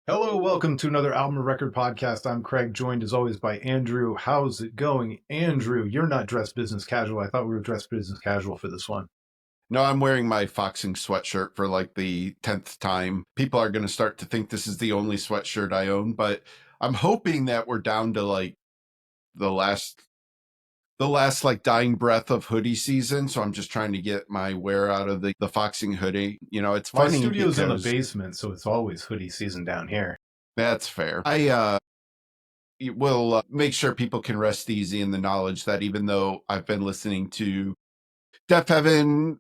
Hello, welcome to another Album or Record podcast. I'm Craig, joined as always by Andrew. How's it going? Andrew, you're not dressed business casual. I thought we were dressed business casual for this one. No, I'm wearing my foxing sweatshirt for like the 10th time. People are going to start to think this is the only sweatshirt I own, but I'm hoping that we're down to like the last like dying breath of hoodie season. So I'm just trying to get my wear out of the foxing hoodie. You know, it's My funny studio's in the because basement, so it's always hoodie season down here. that's fair. I will make sure people can rest easy in the knowledge that even though I've been listening to Def Heaven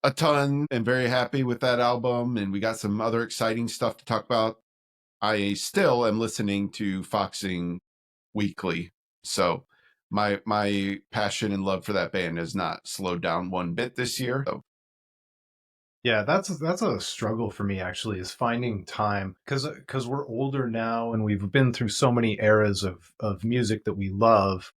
a ton and very happy with that album, and we got some other exciting stuff to talk about, I still am listening to Foxing weekly. So my passion and love for that band has not slowed down one bit this year. So, Yeah, that's a struggle for me actually, is finding time because we're older now and we've been through so many eras of music that we love.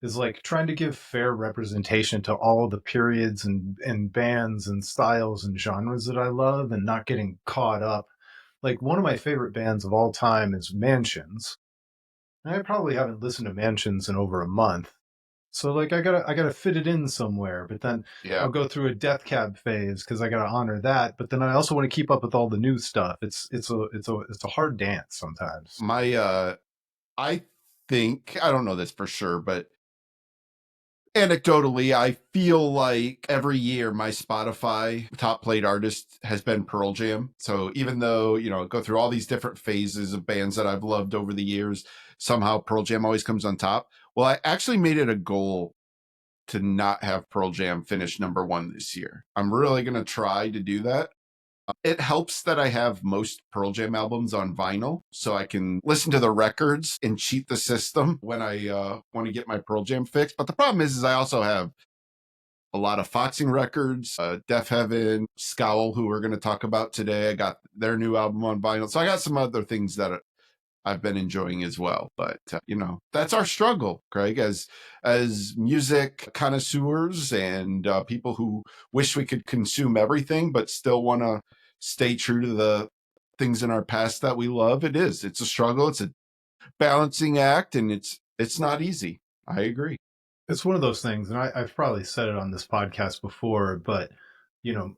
Is like trying to give fair representation to all the periods and bands and styles and genres that I love and not getting caught up. Like one of my favorite bands of all time is Mansions. And I probably haven't listened to Mansions in over a month. So like I gotta fit it in somewhere, but then yeah, I'll go through a Death Cab phase because I gotta honor that. But then I also want to keep up with all the new stuff. It's a hard dance sometimes. my I think I don't know this for sure, but anecdotally, I feel like every year my Spotify top played artist has been Pearl Jam. So even though, go through all these different phases of bands that I've loved over the years, somehow Pearl Jam always comes on top. Well, I actually made it a goal to not have Pearl Jam finish number one this year. I'm really going to try to do that. It helps that I have most Pearl Jam albums on vinyl, so I can listen to the records and cheat the system when I want to get my Pearl Jam fix. But the problem is I also have a lot of Foxing records, Def Heaven, Scowl, who we're going to talk about today. I got their new album on vinyl, so I got some other things that I've been enjoying as well. But that's our struggle, Craig, as music connoisseurs and people who wish we could consume everything but still want to stay true to the things in our past that we love. It's a struggle. It's a balancing act, and it's not easy. I agree. It's one of those things, and I've probably said it on this podcast before, but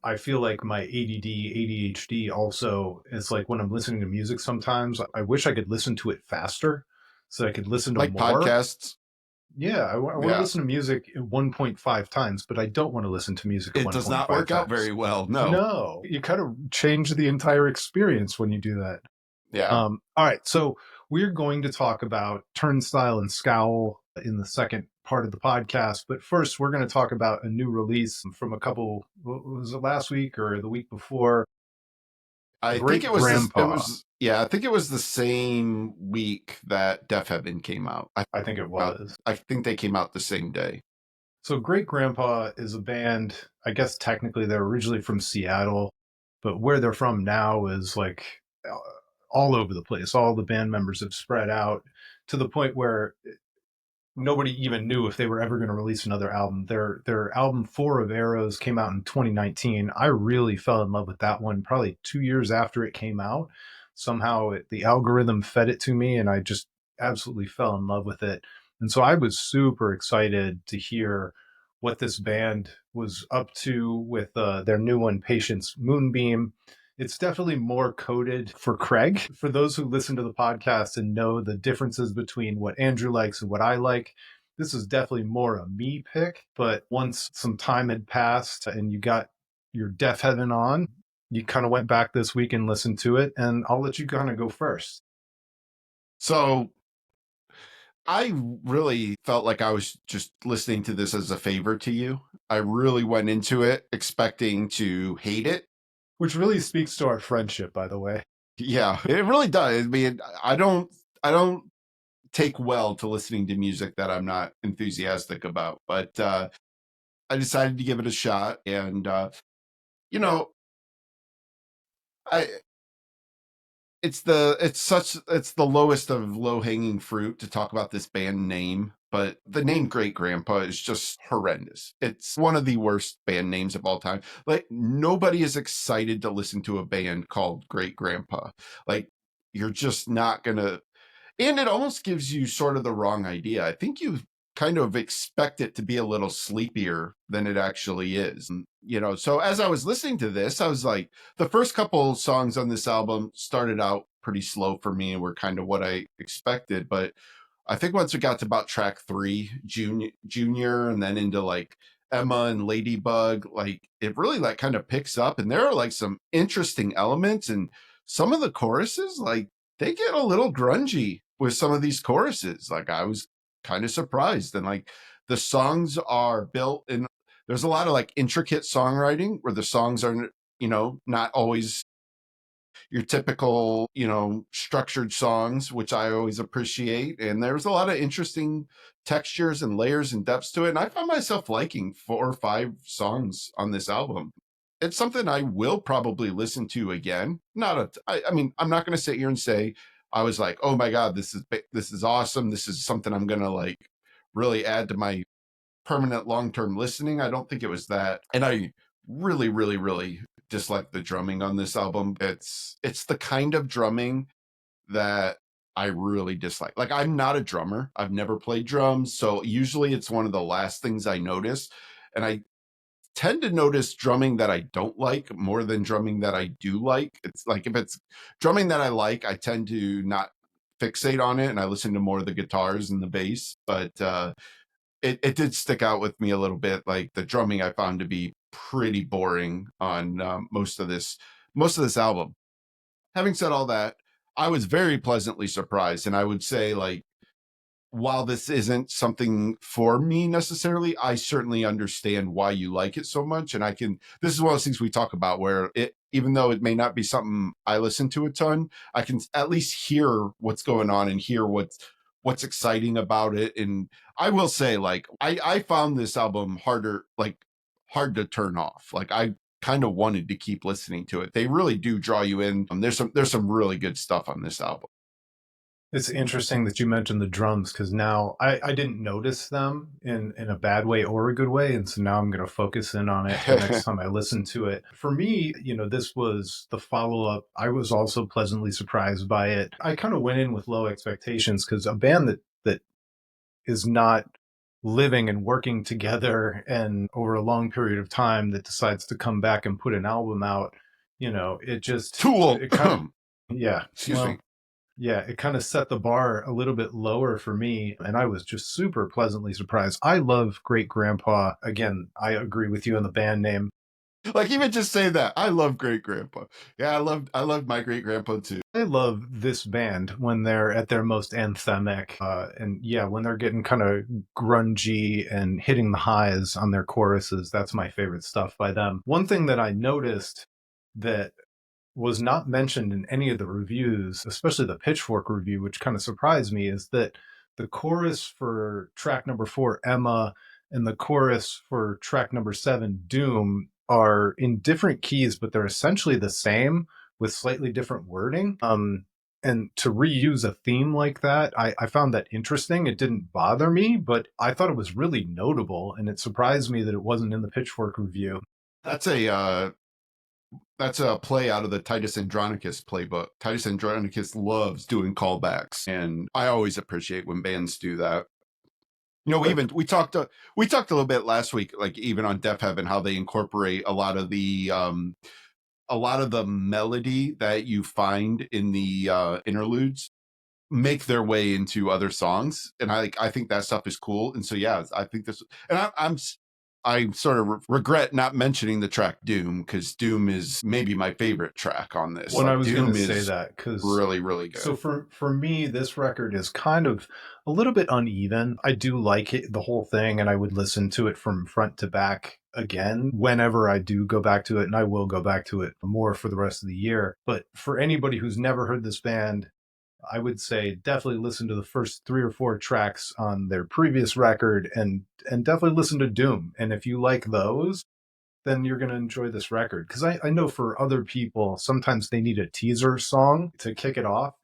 I feel like my ADD, ADHD also is like when I'm listening to music sometimes, I wish I could listen to it faster so I could listen to Like more. podcasts. Yeah, I want to Yeah, listen to music 1.5 times, but I don't want to listen to music at it does not 1.5 work out times. very well. No. No, you kind of change the entire experience when you do that. Yeah. All right, so we're going to talk about Turnstile and Scowl in the second part of the podcast, but first we're going to talk about a new release from a couple. Was it last week or the week before? I think Great it was this. It Grandpa, was yeah. I think it was the same week that Def Heaven came out. I think it was. I think they came out the same day. So Great Grandpa is a band. I guess technically they're originally from Seattle, but where they're from now is like uh, all over the place. All the band members have spread out to the point where nobody even knew if they were ever going to release another album. Their album Four of Arrows came out in 2019. I really fell in love with that one probably 2 years after it came out. Somehow the algorithm fed it to me, and I just absolutely fell in love with it. And so I was super excited to hear what this band was up to with their new one, Patience Moonbeam. It's definitely more coded for Craig. For those who listen to the podcast and know the differences between what Andrew likes and what I like, this is definitely more a me pick. But once some time had passed and you got your Def Heaven on, you kind of went back this week and listened to it. And I'll let you kind of go first. So I really felt like I was just listening to this as a favor to you. I really went into it expecting to hate it. Which really speaks to our friendship, by the way. Yeah, it really does. I mean, I don't take well to listening to music that I'm not enthusiastic about, but I decided to give it a shot, and you know, I it's the lowest of low hanging fruit to talk about this band name, but the name Great Grandpa is just horrendous. It's one of the worst band names of all time. Like nobody is excited to listen to a band called Great Grandpa. Like you're just not gonna, and it almost gives you sort of the wrong idea. I think you kind of expect it to be a little sleepier than it actually is. And, so as I was listening to this, I was like, the first couple songs on this album started out pretty slow for me and were kind of what I expected. But I think once we got to about track 3, Junior, and then into like Emma and Ladybug, like it really like kind of picks up, and there are like some interesting elements, and some of the choruses, like they get a little grungy with some of these choruses. Like I was kind of surprised, and like the songs are built in. There's a lot of like intricate songwriting where the songs are, not always your typical, structured songs, which I always appreciate. And there's a lot of interesting textures and layers and depths to it. And I found myself liking 4 or 5 songs on this album. It's something I will probably listen to again. I mean, I'm not going to sit here and say I was like, oh my God, this is awesome. This is something I'm going to like really add to my permanent long-term listening. I don't think it was that. And I really, really, really dislike the drumming on this album. It's the kind of drumming that I really dislike. Like I'm not a drummer. I've never played drums. So usually it's one of the last things I notice. And I tend to notice drumming that I don't like more than drumming that I do like. It's like if it's drumming that I like, I tend to not fixate on it and I listen to more of the guitars and the bass. But it did stick out with me a little bit. Like the drumming I found to be pretty boring on most of this album. Having said all that, I was very pleasantly surprised, and I would say like while this isn't something for me necessarily, I certainly understand why you like it so much. And this is one of those things we talk about where even though it may not be something I listen to a ton, I can at least hear what's going on and hear what's exciting about it. And I will say, like, I found this album hard to turn off. Like I kind of wanted to keep listening to it. They really do draw you in. There's some really good stuff on this album. It's interesting that you mentioned the drums because now I didn't notice them in a bad way or a good way. And so now I'm going to focus in on it the next time I listen to it. For me, this was the follow up. I was also pleasantly surprised by it. I kind of went in with low expectations because a band that is not living and working together and over a long period of time that decides to come back and put an album out, it just, Tool. it kind of, yeah, Excuse me. well, yeah, it kind of set the bar a little bit lower for me, and I was just super pleasantly surprised. I love Great Grandpa. Again, I agree with you on the band name. Like even just say that. I love Great Grandpa. Yeah, I loved my great grandpa too. I love this band when they're at their most anthemic, and yeah, when they're getting kind of grungy and hitting the highs on their choruses. That's my favorite stuff by them. One thing that I noticed that was not mentioned in any of the reviews, especially the Pitchfork review, which kind of surprised me, is that the chorus for track number 4, Emma, and the chorus for track number 7, Doom, are in different keys, but they're essentially the same with slightly different wording. And to reuse a theme like that, I found that interesting. It didn't bother me, but I thought it was really notable, and it surprised me that it wasn't in the Pitchfork review. That's a play out of the Titus Andronicus playbook. Titus Andronicus loves doing callbacks, and I always appreciate when bands do that. We talked a little bit last week, like even on Deaf Heaven, how they incorporate a lot of the melody that you find in the interludes make their way into other songs, and I think that stuff is cool. And so yeah, I think this, and I sort of regret not mentioning the track Doom, because Doom is maybe my favorite track on this. When I Like was going to Doom say is that, because really, really good. so for me, this record is kind of a little bit uneven. I do like it, the whole thing, and I would listen to it from front to back again whenever I do go back to it, and I will go back to it more for the rest of the year. But for anybody who's never heard this band, I would say definitely listen to the first 3 or 4 tracks on their previous record, and definitely listen to Doom. And if you like those, then you're going to enjoy this record. Because I know for other people, sometimes they need a teaser song to kick it off.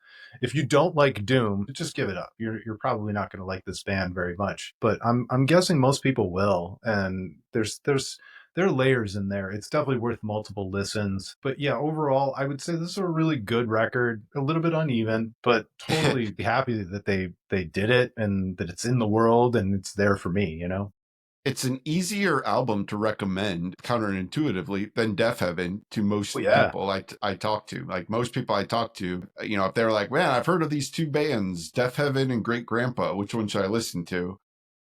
If you don't like Doom, just give it up. You're probably not going to like this band very much. But I'm guessing most people will. And there's there are layers in there. It's definitely worth multiple listens. But yeah, overall, I would say this is a really good record. A little bit uneven, but totally happy that they did it and that it's in the world and it's there for me. You know. It's an easier album to recommend counterintuitively than Deaf Heaven to Oh most yeah. people I talk to. Like most people I talk to, if they're like, man, I've heard of these two bands, Deaf Heaven and Great Grandpa, which one should I listen to?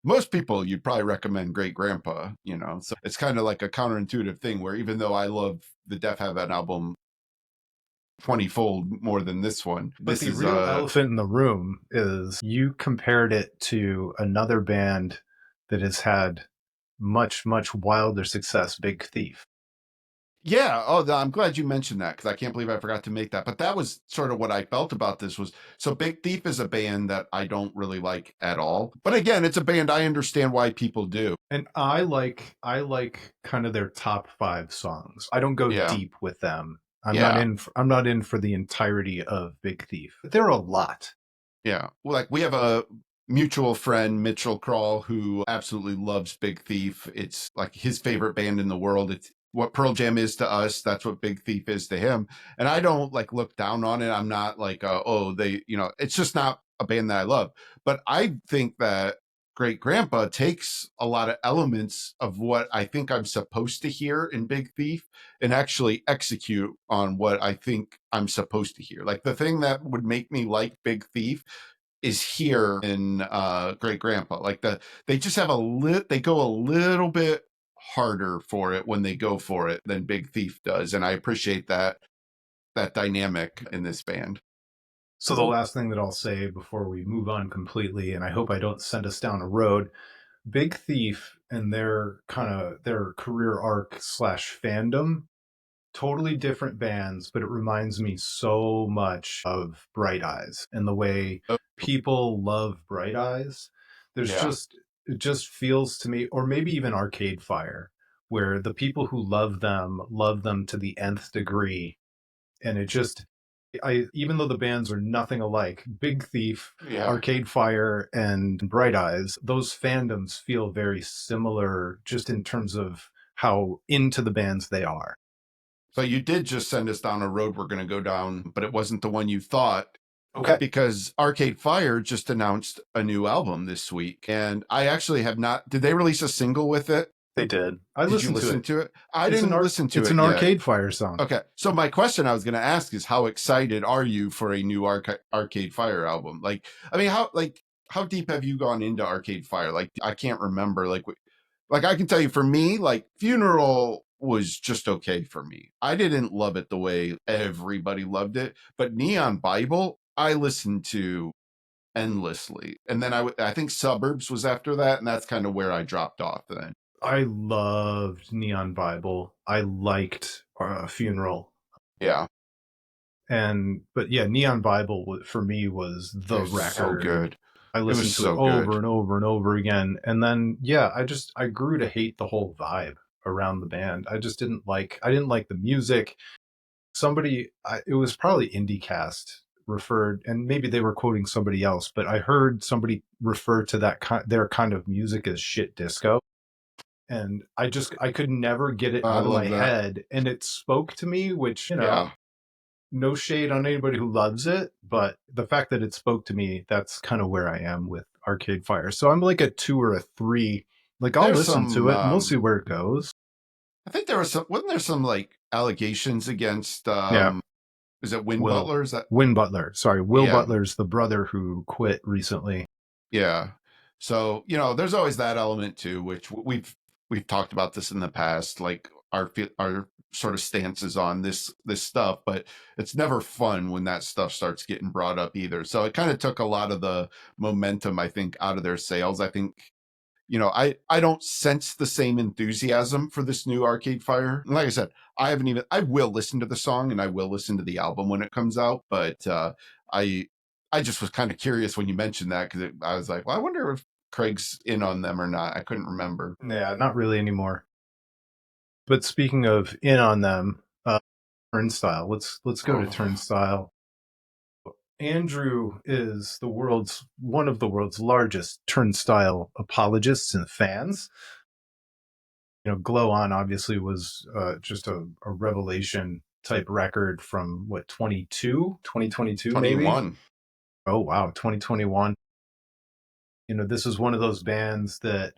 Most people you'd probably recommend Great Grandpa. So it's kind of like a counterintuitive thing where even though I love the Deaf Heaven album 20-fold more than this one, But this the is real elephant in the room is you compared it to another band that has had much, much wilder success, Big Thief. yeah. Oh, I'm glad you mentioned that because I can't believe I forgot to make that. But that was sort of what I felt about this was so Big Thief is a band that I don't really like at all. But again, it's a band I understand why people do. And I like kind of their top five songs. I don't go Yeah. deep with them. Yeah. I'm not in for the entirety of Big Thief. But there are a lot. Yeah. Well, like we have a mutual friend, Mitchell Crawl, who absolutely loves Big Thief. It's like his favorite band in the world. It's what Pearl Jam is to us. That's what Big Thief is to him. And I don't like look down on it. I'm not like, oh, it's just not a band that I love. But I think that Great Grandpa takes a lot of elements of what I think I'm supposed to hear in Big Thief and actually execute on what I think I'm supposed to hear. Like the thing that would make me like Big Thief is here in Great Grandpa. Like they just have they go a little bit harder for it when they go for it than Big Thief does, and I appreciate that dynamic in this band. So the last thing that I'll say before we move on completely, and I hope I don't send us down a road, Big Thief and their career arc slash fandom, totally different bands, but it reminds me so much of Bright Eyes and the way Oh, people love Bright Eyes. There's yeah. just it just feels to me, or maybe even Arcade Fire, where the people who love them to the nth degree, and it just I even though the bands are nothing alike, Big Thief, Yeah. Arcade Fire, and Bright Eyes, those fandoms feel very similar just in terms of how into the bands they are. So you did just send us down a road we're going to go down, but it wasn't the one you thought Okay. because Arcade Fire just announced a new album this week. And I actually have not, did they release a single with it? They did. I Did you listened to listen it. to it? I didn't listen to It's it an yet. Arcade Fire song. Okay. So my question I was going to ask is how excited are you for a new Arcade Fire album? Like, I mean, how deep have you gone into Arcade Fire? Like, I can't remember. Like I can tell you for me, like Funeral was just okay for me. I didn't love it the way everybody loved it, but Neon Bible, I listened to endlessly. And then I think Suburbs was after that, and that's kind of where I dropped off then. I loved Neon Bible. I liked Funeral. Yeah. But yeah, Neon Bible for me was It the was so record. good. I It was listened to it so over good. and over and over again. And then yeah, I grew to hate the whole vibe around the band. I didn't like the music. It was probably IndieCast referred, and maybe they were quoting somebody else, but I heard somebody refer to their kind of music as shit disco. And I could never get it I out of my love that. head. And it spoke to me, which, Yeah. no shade on anybody who loves it, but the fact that it spoke to me, that's kind of where I am with Arcade Fire. So I'm like a 2 or a 3. Like I'll There's listen some to it and we'll see where it goes. I think there was some wasn't there some like allegations against Yeah. is it Win Will Butler? Is that Win Butler. Sorry, Will yeah. Butler's the brother who quit recently. Yeah. So, there's always that element too, which we've talked about this in the past, like our sort of stances on this stuff, but it's never fun when that stuff starts getting brought up either. So it kind of took a lot of the momentum, I think, out of their sales. I think I don't sense the same enthusiasm for this new Arcade Fire. And like I said, I will listen to the song and I will listen to the album when it comes out, but I I just was kind of curious when you mentioned that because I was like, well, I wonder if Craig's in on them or not. I couldn't remember. Yeah, not really anymore. But speaking of in on them, Turnstile. Let's go to Oh, Turnstile. Andrew is the world's one of the world's largest Turnstile apologists and fans. Glow On obviously was just a revelation type record from what, 2022 maybe. 21. Oh wow, 2021. This is one of those bands that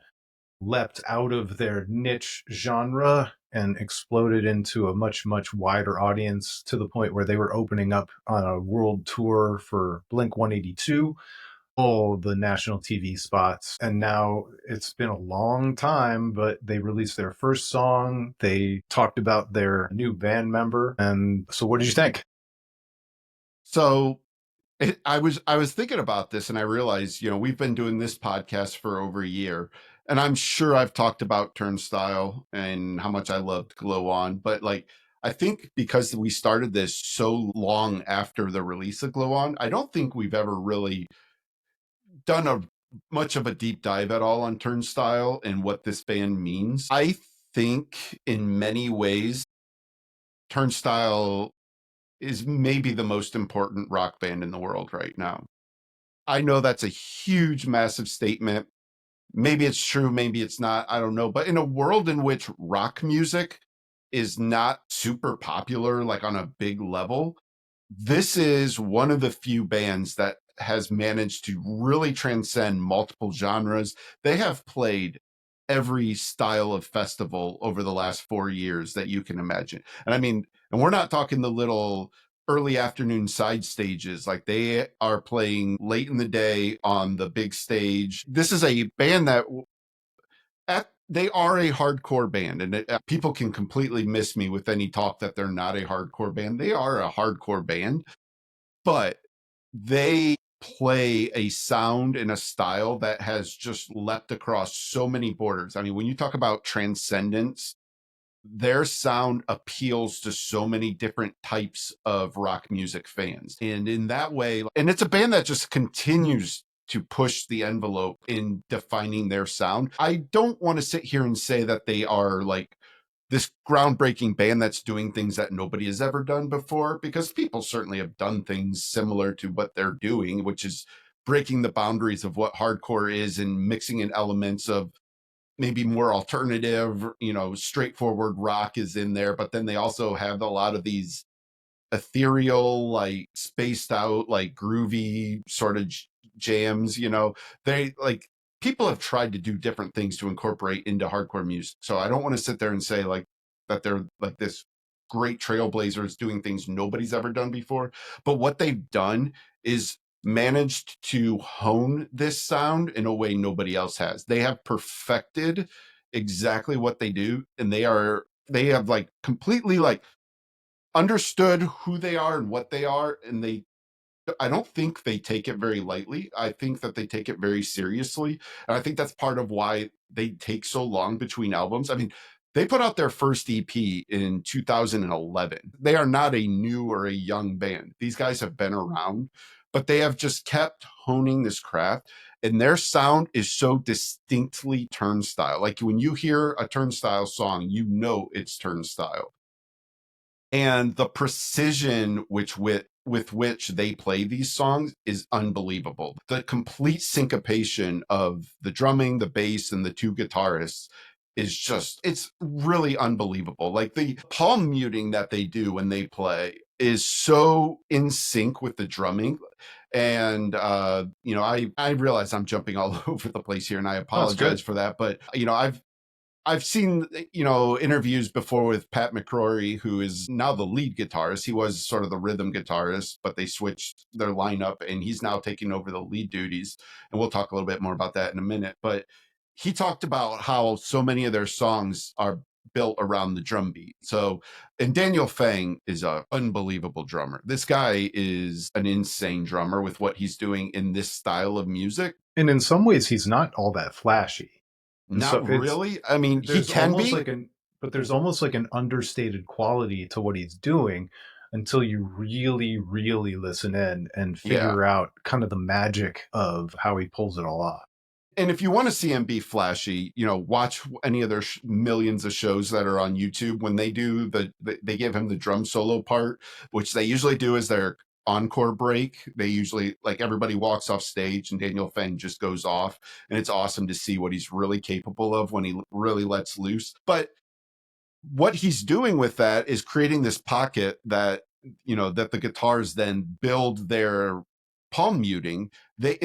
leapt out of their niche genre and exploded into a much, much wider audience, to the point where they were opening up on a world tour for Blink 182, all the national TV spots. And now it's been a long time, but they released their first song. They talked about their new band member. And so, what did you think? So I was thinking about this and I realized, we've been doing this podcast for over a year. And I'm sure I've talked about Turnstile and how much I loved Glow On. But like, I think because we started this so long after the release of Glow On, I don't think we've ever really done a much of a deep dive at all on Turnstile and what this band means. I think in many ways, Turnstile is maybe the most important rock band in the world right now. I know that's a huge, massive statement. Maybe it's true, maybe it's not. I don't know. But in a world in which rock music is not super popular, like on a big level, this is one of the few bands that has managed to really transcend multiple genres. They have played every style of festival over the last 4 years that you can imagine. And I mean, and we're not talking the little early afternoon side stages. Like they are playing late in the day on the big stage. This is a band that they are a hardcore band, and people can completely miss me with any talk that they're not a hardcore band. They are a hardcore band, but they play a sound and a style that has just leapt across so many borders. I mean, when you talk about transcendence, their sound appeals to so many different types of rock music fans. And in that way, and it's a band that just continues to push the envelope in defining their sound. I don't want to sit here and say that they are like this groundbreaking band that's doing things that nobody has ever done before, because people certainly have done things similar to what they're doing, which is breaking the boundaries of what hardcore is and mixing in elements of maybe more alternative, straightforward rock is in there. But then they also have a lot of these ethereal, like spaced out, like groovy sort of jams. They like, people have tried to do different things to incorporate into hardcore music. So I don't want to sit there and say like that they're like this great trailblazers doing things nobody's ever done before. But what they've done is managed to hone this sound in a way nobody else has. They have perfected exactly what they do, and they have like completely like understood who they are and what they are, and I don't think they take it very lightly. I think that they take it very seriously. And I think that's part of why they take so long between albums. I mean, they put out their first EP in 2011. They are not a new or a young band. These guys have been around, but they have just kept honing this craft. And their sound is so distinctly Turnstile. Like when you hear a Turnstile song, you know it's Turnstile. And the precision with which they play these songs is unbelievable. The complete syncopation of the drumming, the bass, and the two guitarists is just, it's really unbelievable. Like the palm muting that they do when they play is so in sync with the drumming. And I realize I'm jumping all over the place here, and I Oh, it's apologize good. for that. But I've seen, interviews before with Pat McCrory, who is now the lead guitarist. He was sort of the rhythm guitarist, but they switched their lineup and he's now taking over the lead duties. And we'll talk a little bit more about that in a minute. But he talked about how so many of their songs are built around the drum beat. So, and Daniel Fang is an unbelievable drummer. This guy is an insane drummer with what he's doing in this style of music. And in some ways, he's not all that flashy. And so Not really. I mean, he there's can almost be. like there's almost like an understated quality to what he's doing, until you really, really listen in and Yeah. figure out kind of the magic of how he pulls it all off. And if you want to see him be flashy, watch any of their millions of shows that are on YouTube. When they do they give him the drum solo part, which they usually do as they're encore break. They usually, like, everybody walks off stage and Daniel Fang just goes off, and it's awesome to see what he's really capable of when he really lets loose. But what he's doing with that is creating this pocket that, that the guitars then build their palm muting. They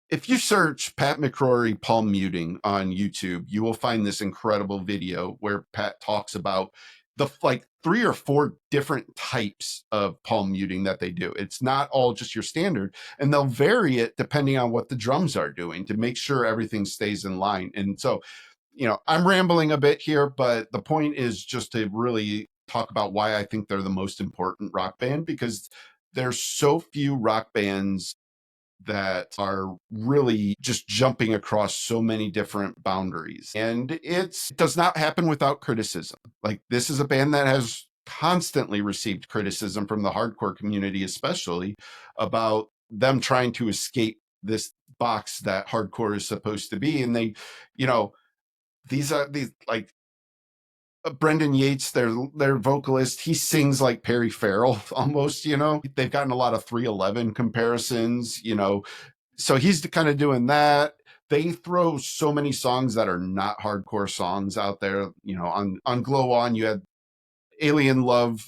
If you search Pat McCrory palm muting on YouTube, you will find this incredible video where Pat talks about the like 3 or 4 different types of palm muting that they do. It's not all just your standard, and they'll vary it depending on what the drums are doing to make sure everything stays in line. And so, I'm rambling a bit here, but the point is just to really talk about why I think they're the most important rock band, because there's so few rock bands that are really just jumping across so many different boundaries. And it does not happen without criticism. Like, this is a band that has constantly received criticism from the hardcore community, especially about them trying to escape this box that hardcore is supposed to be. And they, you know, these like Brendan Yates, their vocalist, he sings like Perry Farrell almost. They've gotten a lot of 311 comparisons. So he's kind of doing that. They throw so many songs that are not hardcore songs out there. On Glow On, you had Alien Love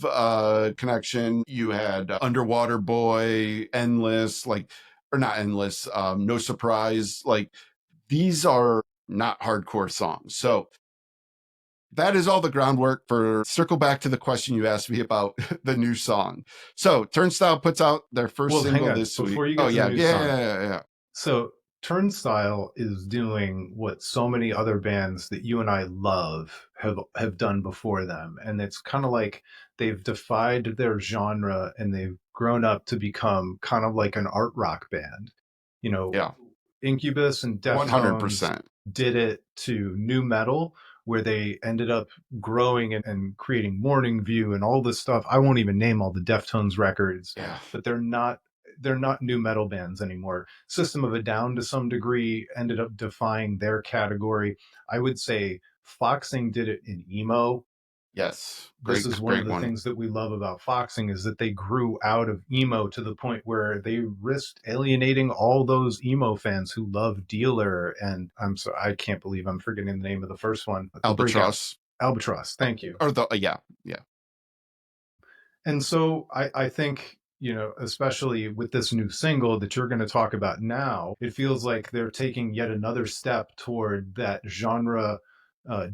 Connection, you had Underwater Boy, Endless, like, or not Endless, No Surprise. Like, these are not hardcore songs. So that is all the groundwork for circle back to the question you asked me about the new song. So Turnstile puts out their first Well, hang single on. this week. Before you Oh get to the yeah, new yeah, song, yeah, yeah, yeah. so Turnstile is doing what so many other bands that you and I love have done before them, and it's kind of like they've defied their genre and they've grown up to become kind of like an art rock band. You know, Yeah, Incubus and one hundred Deftones percent. did it to new metal, where they ended up growing and creating Morning View and all this stuff. I won't even name all the Deftones records, Yeah. but they're not new metal bands anymore. System of a Down to some degree ended up defying their category. I would say Foxing did it in emo. Yes. This Great, is one of great the one. things that we love about Foxing is that they grew out of emo to the point where they risked alienating all those emo fans who love Dealer, and I can't believe I'm forgetting the name of the first one, the breakout Albatross. Albatross. Thank you. Or the yeah, yeah. And so I think, especially with this new single that you're going to talk about now, it feels like they're taking yet another step toward that genre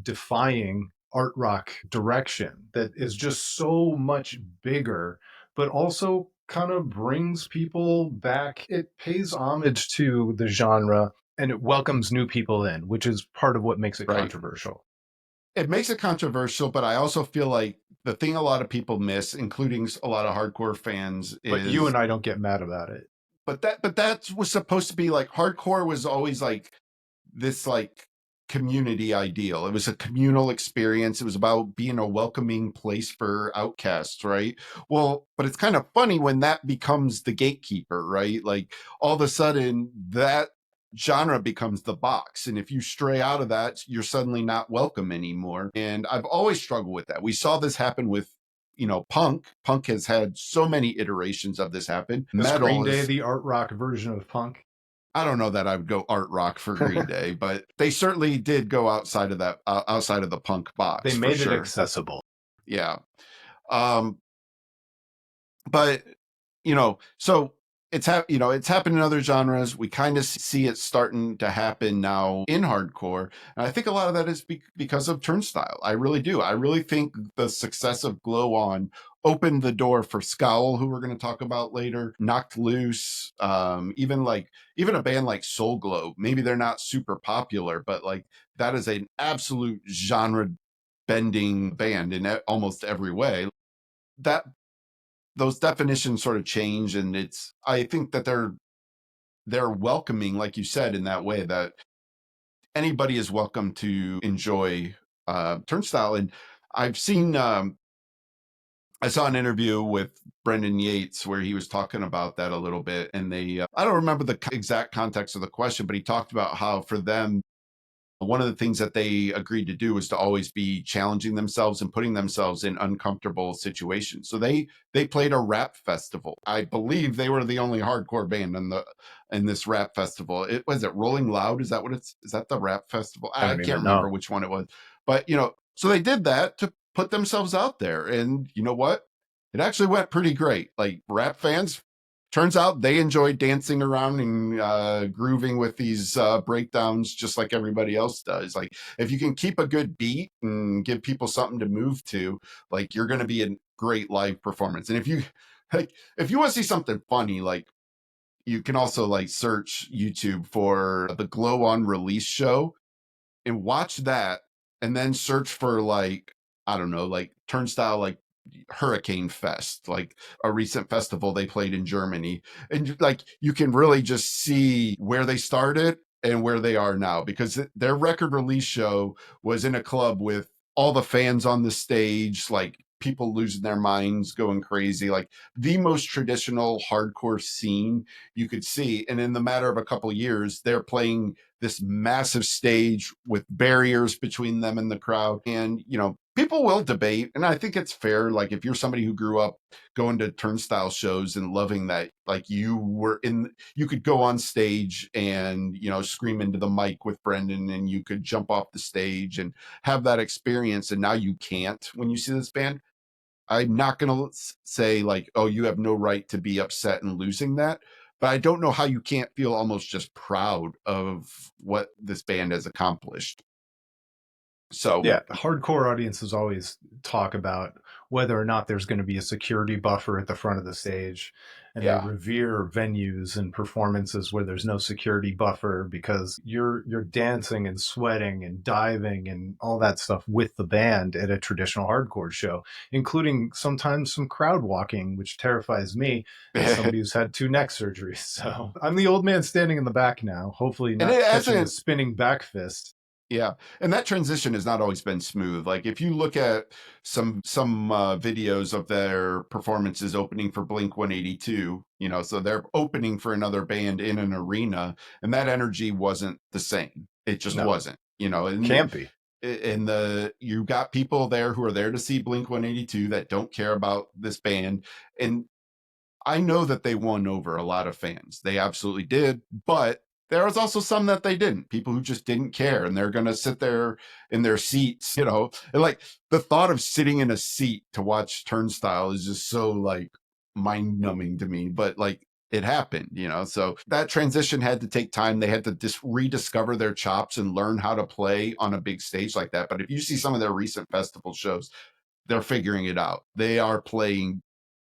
defying art rock direction that is just so much bigger, but also kind of brings people back. It pays homage to the genre and it welcomes new people in, which is part of what makes it Right. controversial. It makes it controversial, but I also feel like the thing a lot of people miss, including a lot of hardcore fans, But you is and I don't get mad about it. but that was supposed to be like hardcore was always like this like community ideal. It was a communal experience. It was about being a welcoming place for outcasts, right? Well, but it's kind of funny when that becomes the gatekeeper, right? Like, all of a sudden that genre becomes the box. And if you stray out of that, you're suddenly not welcome anymore. And I've always struggled with that. We saw this happen with punk. Punk has had so many iterations of this happen. Was Green Metal Day is, the art rock version of punk? I don't know that I would go art rock for Green Day, but they certainly did go outside of that, outside of the punk They box for made it sure. accessible. Yeah. Um, but so it's happened in other genres. We kind of see it starting to happen now in hardcore, and I think a lot of that is because of Turnstile. I really do. I really think the success of Glow On opened the door for Scowl, who we're going to talk about later, Knocked Loose, even a band like Soul Glow. Maybe they're not super popular, but like, that is an absolute genre bending band in almost every way. That Those definitions sort of change, and I think that they're welcoming, like you said, in that way that anybody is welcome to enjoy Turnstile. And I've seen I saw an interview with Brendan Yates where he was talking about that a little bit, and I don't remember the exact context of the question, but he talked about how for them one of the things that they agreed to do was to always be challenging themselves and putting themselves in uncomfortable situations. So they played a rap festival. I believe they were the only hardcore band in this rap festival. It was it Rolling Loud. Is that what it's? Is that the rap festival? I I don't can't even remember know. which one it was, but so they did that to put themselves out there, and you know what? It actually went pretty great. Like rap fans, turns out they enjoy dancing around and grooving with these breakdowns just like everybody else does. Like if you can keep a good beat and give people something to move to, like you're going to be a great live performance. And if you like, if you want to see something funny, like you can also like search YouTube for the Glow On Release show and watch that, and then search for like, I don't know, like Turnstile, like Hurricane Fest, like a recent festival they played in Germany. And like you can really just see where they started and where they are now, because their record release show was in a club with all the fans on the stage, like people losing their minds, going crazy, like the most traditional hardcore scene you could see. And in the matter of a couple of years, they're playing this massive stage with barriers between them and the crowd. And, people will debate. And I think it's fair. Like, if you're somebody who grew up going to Turnstile shows and loving that, like, you could go on stage and, scream into the mic with Brendan, and you could jump off the stage and have that experience. And now you can't when you see this band. I'm not going to say like, oh, you have no right to be upset and losing that. But I don't know how you can't feel almost just proud of what this band has accomplished. So, Yeah, hardcore audiences always talk about whether or not there's going to be a security buffer at the front of the stage, and they yeah. revere venues and performances where there's no security buffer because you're dancing and sweating and diving and all that stuff with the band at a traditional hardcore show, including sometimes some crowd walking, which terrifies me as And somebody who's had two neck surgeries. So I'm the old man standing in the back now, hopefully not it catching a hasn't, spinning back fist. yeah. And that transition has not always been smooth. Like if you look at some videos of their performances opening for Blink 182, so they're opening for another band in an arena, and that energy wasn't the same. It just No, wasn't, and can't be. you got people there who are there to see Blink 182 that don't care about this band. And I know that they won over a lot of fans. They absolutely did, but there was also some that they didn't. People who just didn't care, and they're going to sit there in their seats, And like the thought of sitting in a seat to watch Turnstile is just so like mind numbing to me, but like it happened. So that transition had to take time. They had to just rediscover their chops and learn how to play on a big stage like that. But if you see some of their recent festival shows, they're figuring it out. They are playing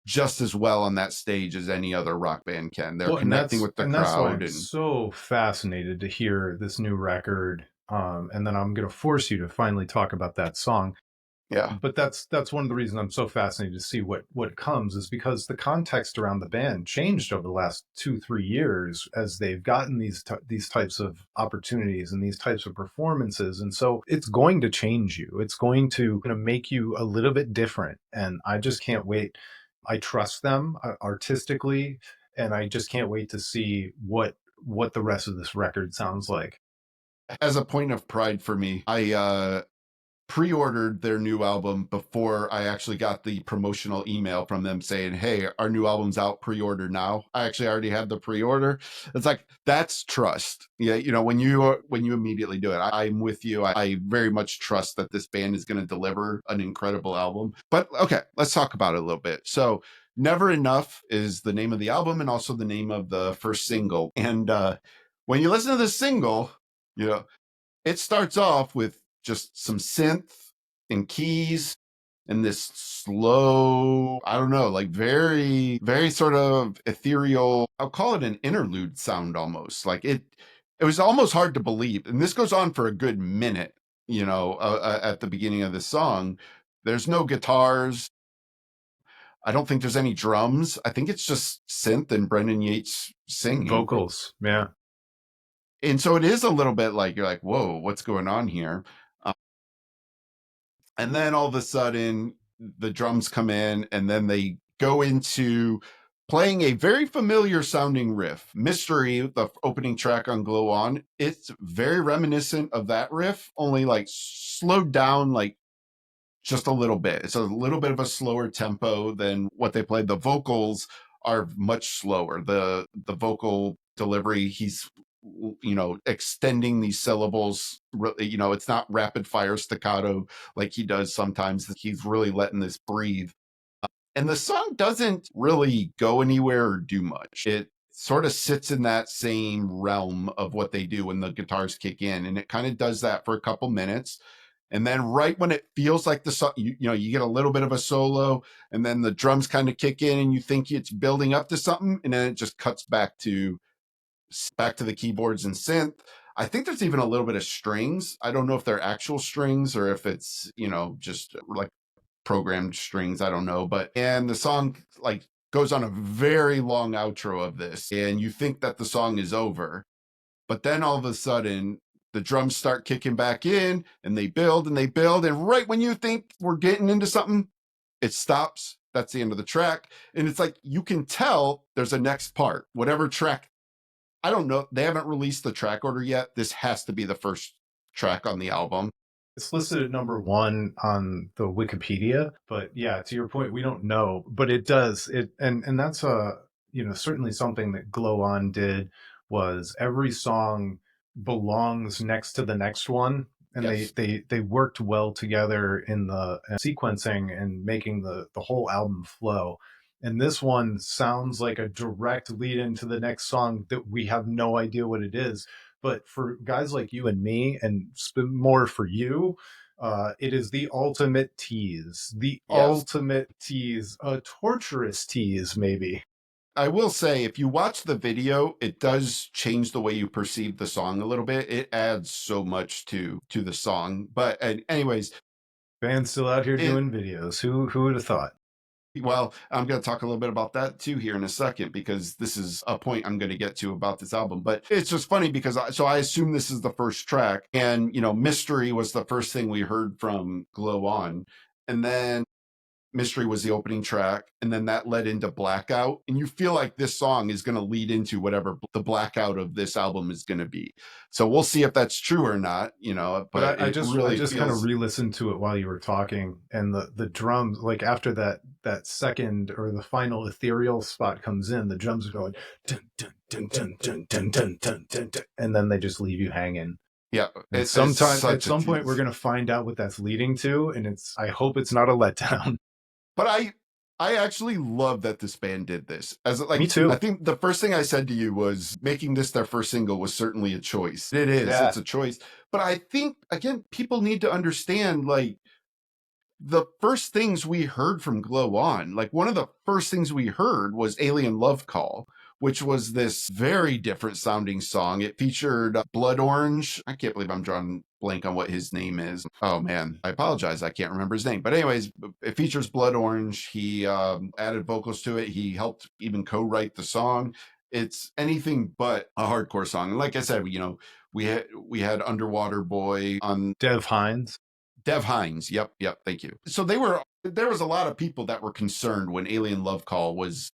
just as well on that stage as any other rock band can. They're Well, and connecting that's with the and that's why crowd, I'm and so fascinated to hear this new record. And then I'm going to force you to finally talk about that song. yeah. But that's one of the reasons I'm so fascinated to see what comes is because the context around the band changed over the last 2-3 years as they've gotten these types of opportunities and these types of performances, and so it's going to change you. It's going to make you a little bit different, and I just can't wait. I trust them artistically, and I just can't wait to see what the rest of this record sounds like. As a point of pride for me, I pre-ordered their new album before I actually got the promotional email from them saying, "Hey, our new album's out, pre-order now." I actually already had the pre-order. It's like that's trust. Yeah, when you immediately do it. I'm with you. I very much trust that this band is going to deliver an incredible album. But okay, let's talk about it a little bit. So, Never Enough is the name of the album and also the name of the first single. And when you listen to this single, you know, it starts off with just some synth and keys and this slow, I don't know, like very, very sort of ethereal, I'll call it an interlude sound almost. Like it was almost hard to believe. And this goes on for a good minute, at the beginning of the song. There's no guitars. I don't think there's any drums. I think it's just synth and Brendan Yates singing. Vocals, yeah. And so it is a little bit like you're like, whoa, what's going on here? And then all of a sudden the drums come in, and then they go into playing a very familiar sounding riff. Mystery, the opening track on Glow On, it's very reminiscent of that riff, only like slowed down like just a little bit. It's a little bit of a slower tempo than what they played. The vocals are much slower. The vocal delivery, he's extending these syllables. It's not rapid fire staccato like he does sometimes. He's really letting this breathe. And the song doesn't really go anywhere or do much. It sort of sits in that same realm of what they do when the guitars kick in. And it kind of does that for a couple minutes. And then right when it feels like the song, you get a little bit of a solo, and then the drums kind of kick in and you think it's building up to something, and then it just cuts back to the keyboards and synth. I think there's even a little bit of strings. I don't know if they're actual strings or if it's, just like programmed strings. I don't know. And the song like goes on a very long outro of this, and you think that the song is over. But then all of a sudden, the drums start kicking back in, and they build and they build. And right when you think we're getting into something, it stops. That's the end of the track. And it's like you can tell there's a next part. Whatever track, I don't know. They haven't released the track order yet. This has to be the first track on the album. It's listed at number one on the Wikipedia, but yeah, to your point, we don't know, but it does it, and that's certainly something that Glow On did was every song belongs next to the next one, and they Yes. they they worked well together in the sequencing and making the whole album flow. And this one sounds like a direct lead into the next song that we have no idea what it is, but for guys like you and me, and more for you, it is the ultimate tease, Yes. a torturous tease, maybe. I will say, if you watch the video, it does change the way you perceive the song a little bit. It adds so much to the song. But anyways, Band's still out here it doing videos. Who would have thought? well, I'm going to talk a little bit about that too here in a second, because this is a point I'm going to get to about this album. But it's just funny because I assume this is the first track, and Mystery was the first thing we heard from Glow On, and then Mystery was the opening track, and then that led into Blackout. And you feel like this song is going to lead into whatever the Blackout of this album is going to be. So we'll see if that's true or not, But but I it just I really just kind of feels, re-listened to it while you were talking, and the drums, like after that second or the final ethereal spot comes in, the drums are going dun dun dun dun dun dun dun dun dun, dun, and then they just leave you hanging. yeah, And it's sometime at such a some point we're tease. gonna find out what that's leading to, and I hope it's not a letdown. But I actually love that this band did this. As Me like, I too. think the first thing I said to you was making this their first single was certainly a choice. It is, Yeah. it's a choice. But I think again, people need to understand like the first things we heard from Glow On, like one of the first things we heard was Alien Love Call, which was this very different sounding song. It featured Blood Orange. I can't believe I'm drawing blank on what his name is. Oh man, I apologize. I can't remember his name. But anyways, it features Blood Orange. He added vocals to it. He helped even co-write the song. It's anything but a hardcore song. And like I said, we had Underwater Boy on Dev Hines. Dev Hines. Yep, yep. Thank you. So there was a lot of people that were concerned when Alien Love Call was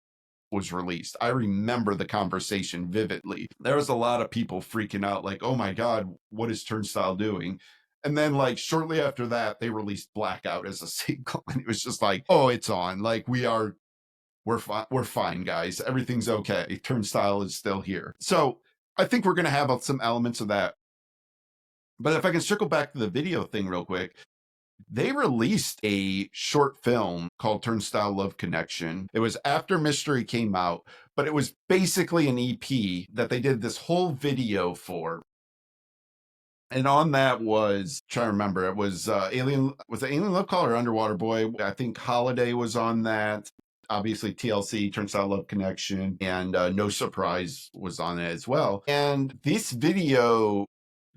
released. I remember the conversation vividly. There was a lot of people freaking out, like, "Oh my god, what is Turnstile doing?" And then, like shortly after that, they released Blackout as a single, and it was just like, "Oh, it's on. Like we're fine, guys. Everything's okay. Turnstile is still here." So I think we're gonna have some elements of that. But if I can circle back to the video thing real quick, they released a short film called Turnstile Love Connection. It was after Mystery came out, but it was basically an EP that they did this whole video for. And on that was, trying to remember, it was Alien Love Call or Underwater Boy? I think Holiday was on that. Obviously, TLC, Turnstile Love Connection, and No Surprise was on it as well. And this video,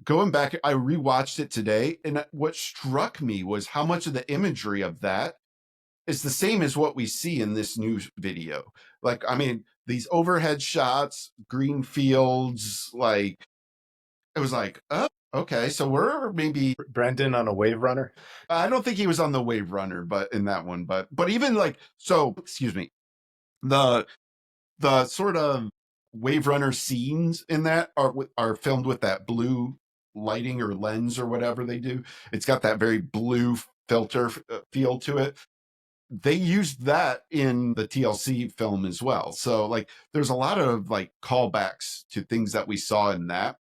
going back, I rewatched it today, and what struck me was how much of the imagery of that is the same as what we see in this new video. Like, I mean, these overhead shots, green fields, like it was like, oh, okay, so we're maybe. Brendan on a Wave Runner. I don't think he was on the Wave Runner, but in that one, but even like so, excuse me, the the sort of Wave Runner scenes in that are filmed with that blue lighting or lens or whatever they do. It's got that very blue filter feel to it. They used that in the TLC film as well. So like there's a lot of like callbacks to things that we saw in that.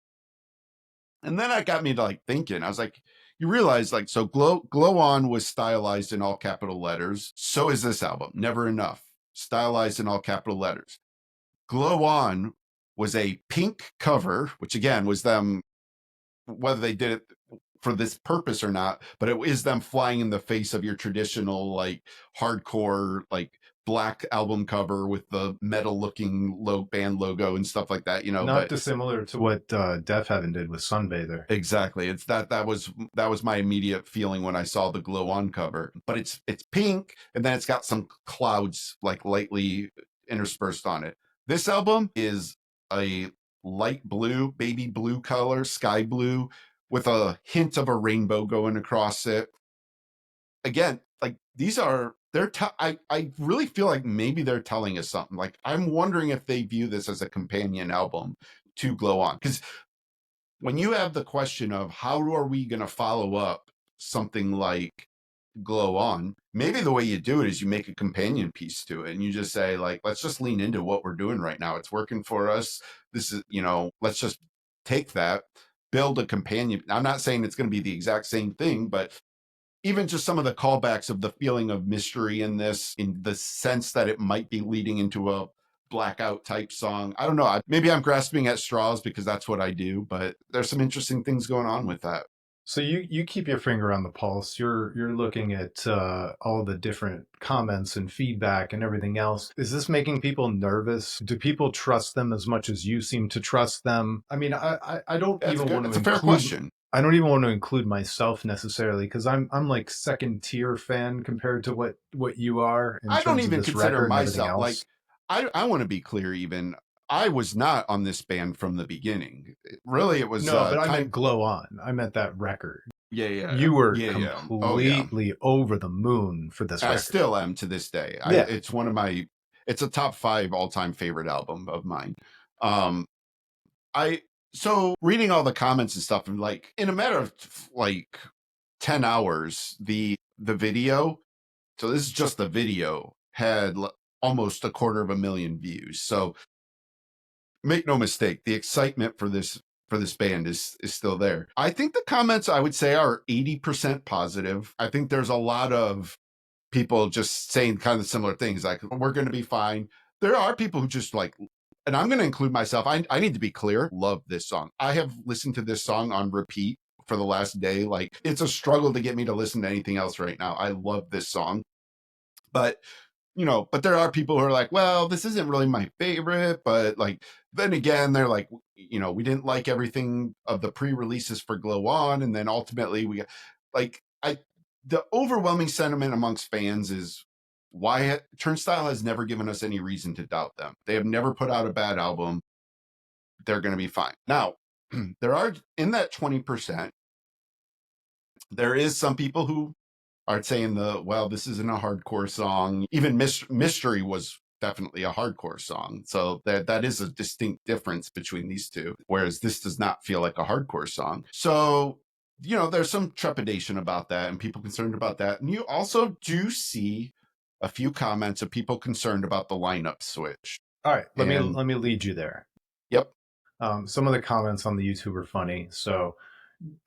And then that got me to like thinking. I was like, you realize like so Glow On was stylized in all capital letters. So is this album. Never Enough. Stylized in all capital letters. Glow On was a pink cover, which again was them, whether they did it for this purpose or not, but it is them flying in the face of your traditional like hardcore like black album cover with the metal looking band logo and stuff like that, you know. Not But dissimilar to what Def Heaven did with Sunbather. exactly, it's that was my immediate feeling when I saw the Glow On cover. But it's pink, and then it's got some clouds like lightly interspersed on it. This album is a light blue, baby blue color, sky blue, with a hint of a rainbow going across it. Again, like these are I really feel like maybe they're telling us something. Like I'm wondering if they view this as a companion album to Glow On, because when you have the question of how are we going to follow up something like Glow On, maybe the way you do it is you make a companion piece to it and you just say like, let's just lean into what we're doing right now. It's working for us. This is, let's just take that, build a companion. I'm not saying it's going to be the exact same thing, but even just some of the callbacks of the feeling of mystery in this, in the sense that it might be leading into a blackout type song. I don't know. Maybe I'm grasping at straws because that's what I do, but there's some interesting things going on with that. So you keep your finger on the pulse. You're looking at all the different comments and feedback and everything else. Is this making people nervous? Do people trust them as much as you seem to trust them? I mean, I don't That's even good. want It's to a fair include. question. I don't even want to include myself necessarily because I'm like second tier fan compared to what you are in I don't terms of even this consider record and everything myself else. like, I want to be clear. Even I was not on this band from the beginning. Really, it was No, but I meant time. Glow On. I meant that record. Yeah, yeah, You were yeah, yeah. Oh, yeah. completely over the moon for this I record. still am to this day. Yeah. It's one of my, it's a top 5 all time favorite album of mine. Um, I so reading all the comments and stuff, and like in a matter of like 10 hours, the video. So this is just the video had almost 250,000 views. So make no mistake, the excitement for this band is still there. I think the comments I would say are 80% positive. I think there's a lot of people just saying kind of similar things like we're going to be fine. There are people who just like, and I'm going to include myself. I need to be clear. Love this song. I have listened to this song on repeat for the last day. Like it's a struggle to get me to listen to anything else right now. I love this song, but but there are people who are like, well, this isn't really my favorite, but like, then again, they're like, we didn't like everything of the pre-releases for Glow On. And then ultimately we got like, the overwhelming sentiment amongst fans is why Turnstile has never given us any reason to doubt them. They have never put out a bad album. They're going to be fine. Now, there are in that 20%, there is some people who are saying well, this isn't a hardcore song. Even Mystery was definitely a hardcore song. So that is a distinct difference between these two, whereas this does not feel like a hardcore song. So, there's some trepidation about that and people concerned about that. And you also do see a few comments of people concerned about the lineup switch. All right, And let me lead you there. yep. Some of the comments on the YouTube are funny. So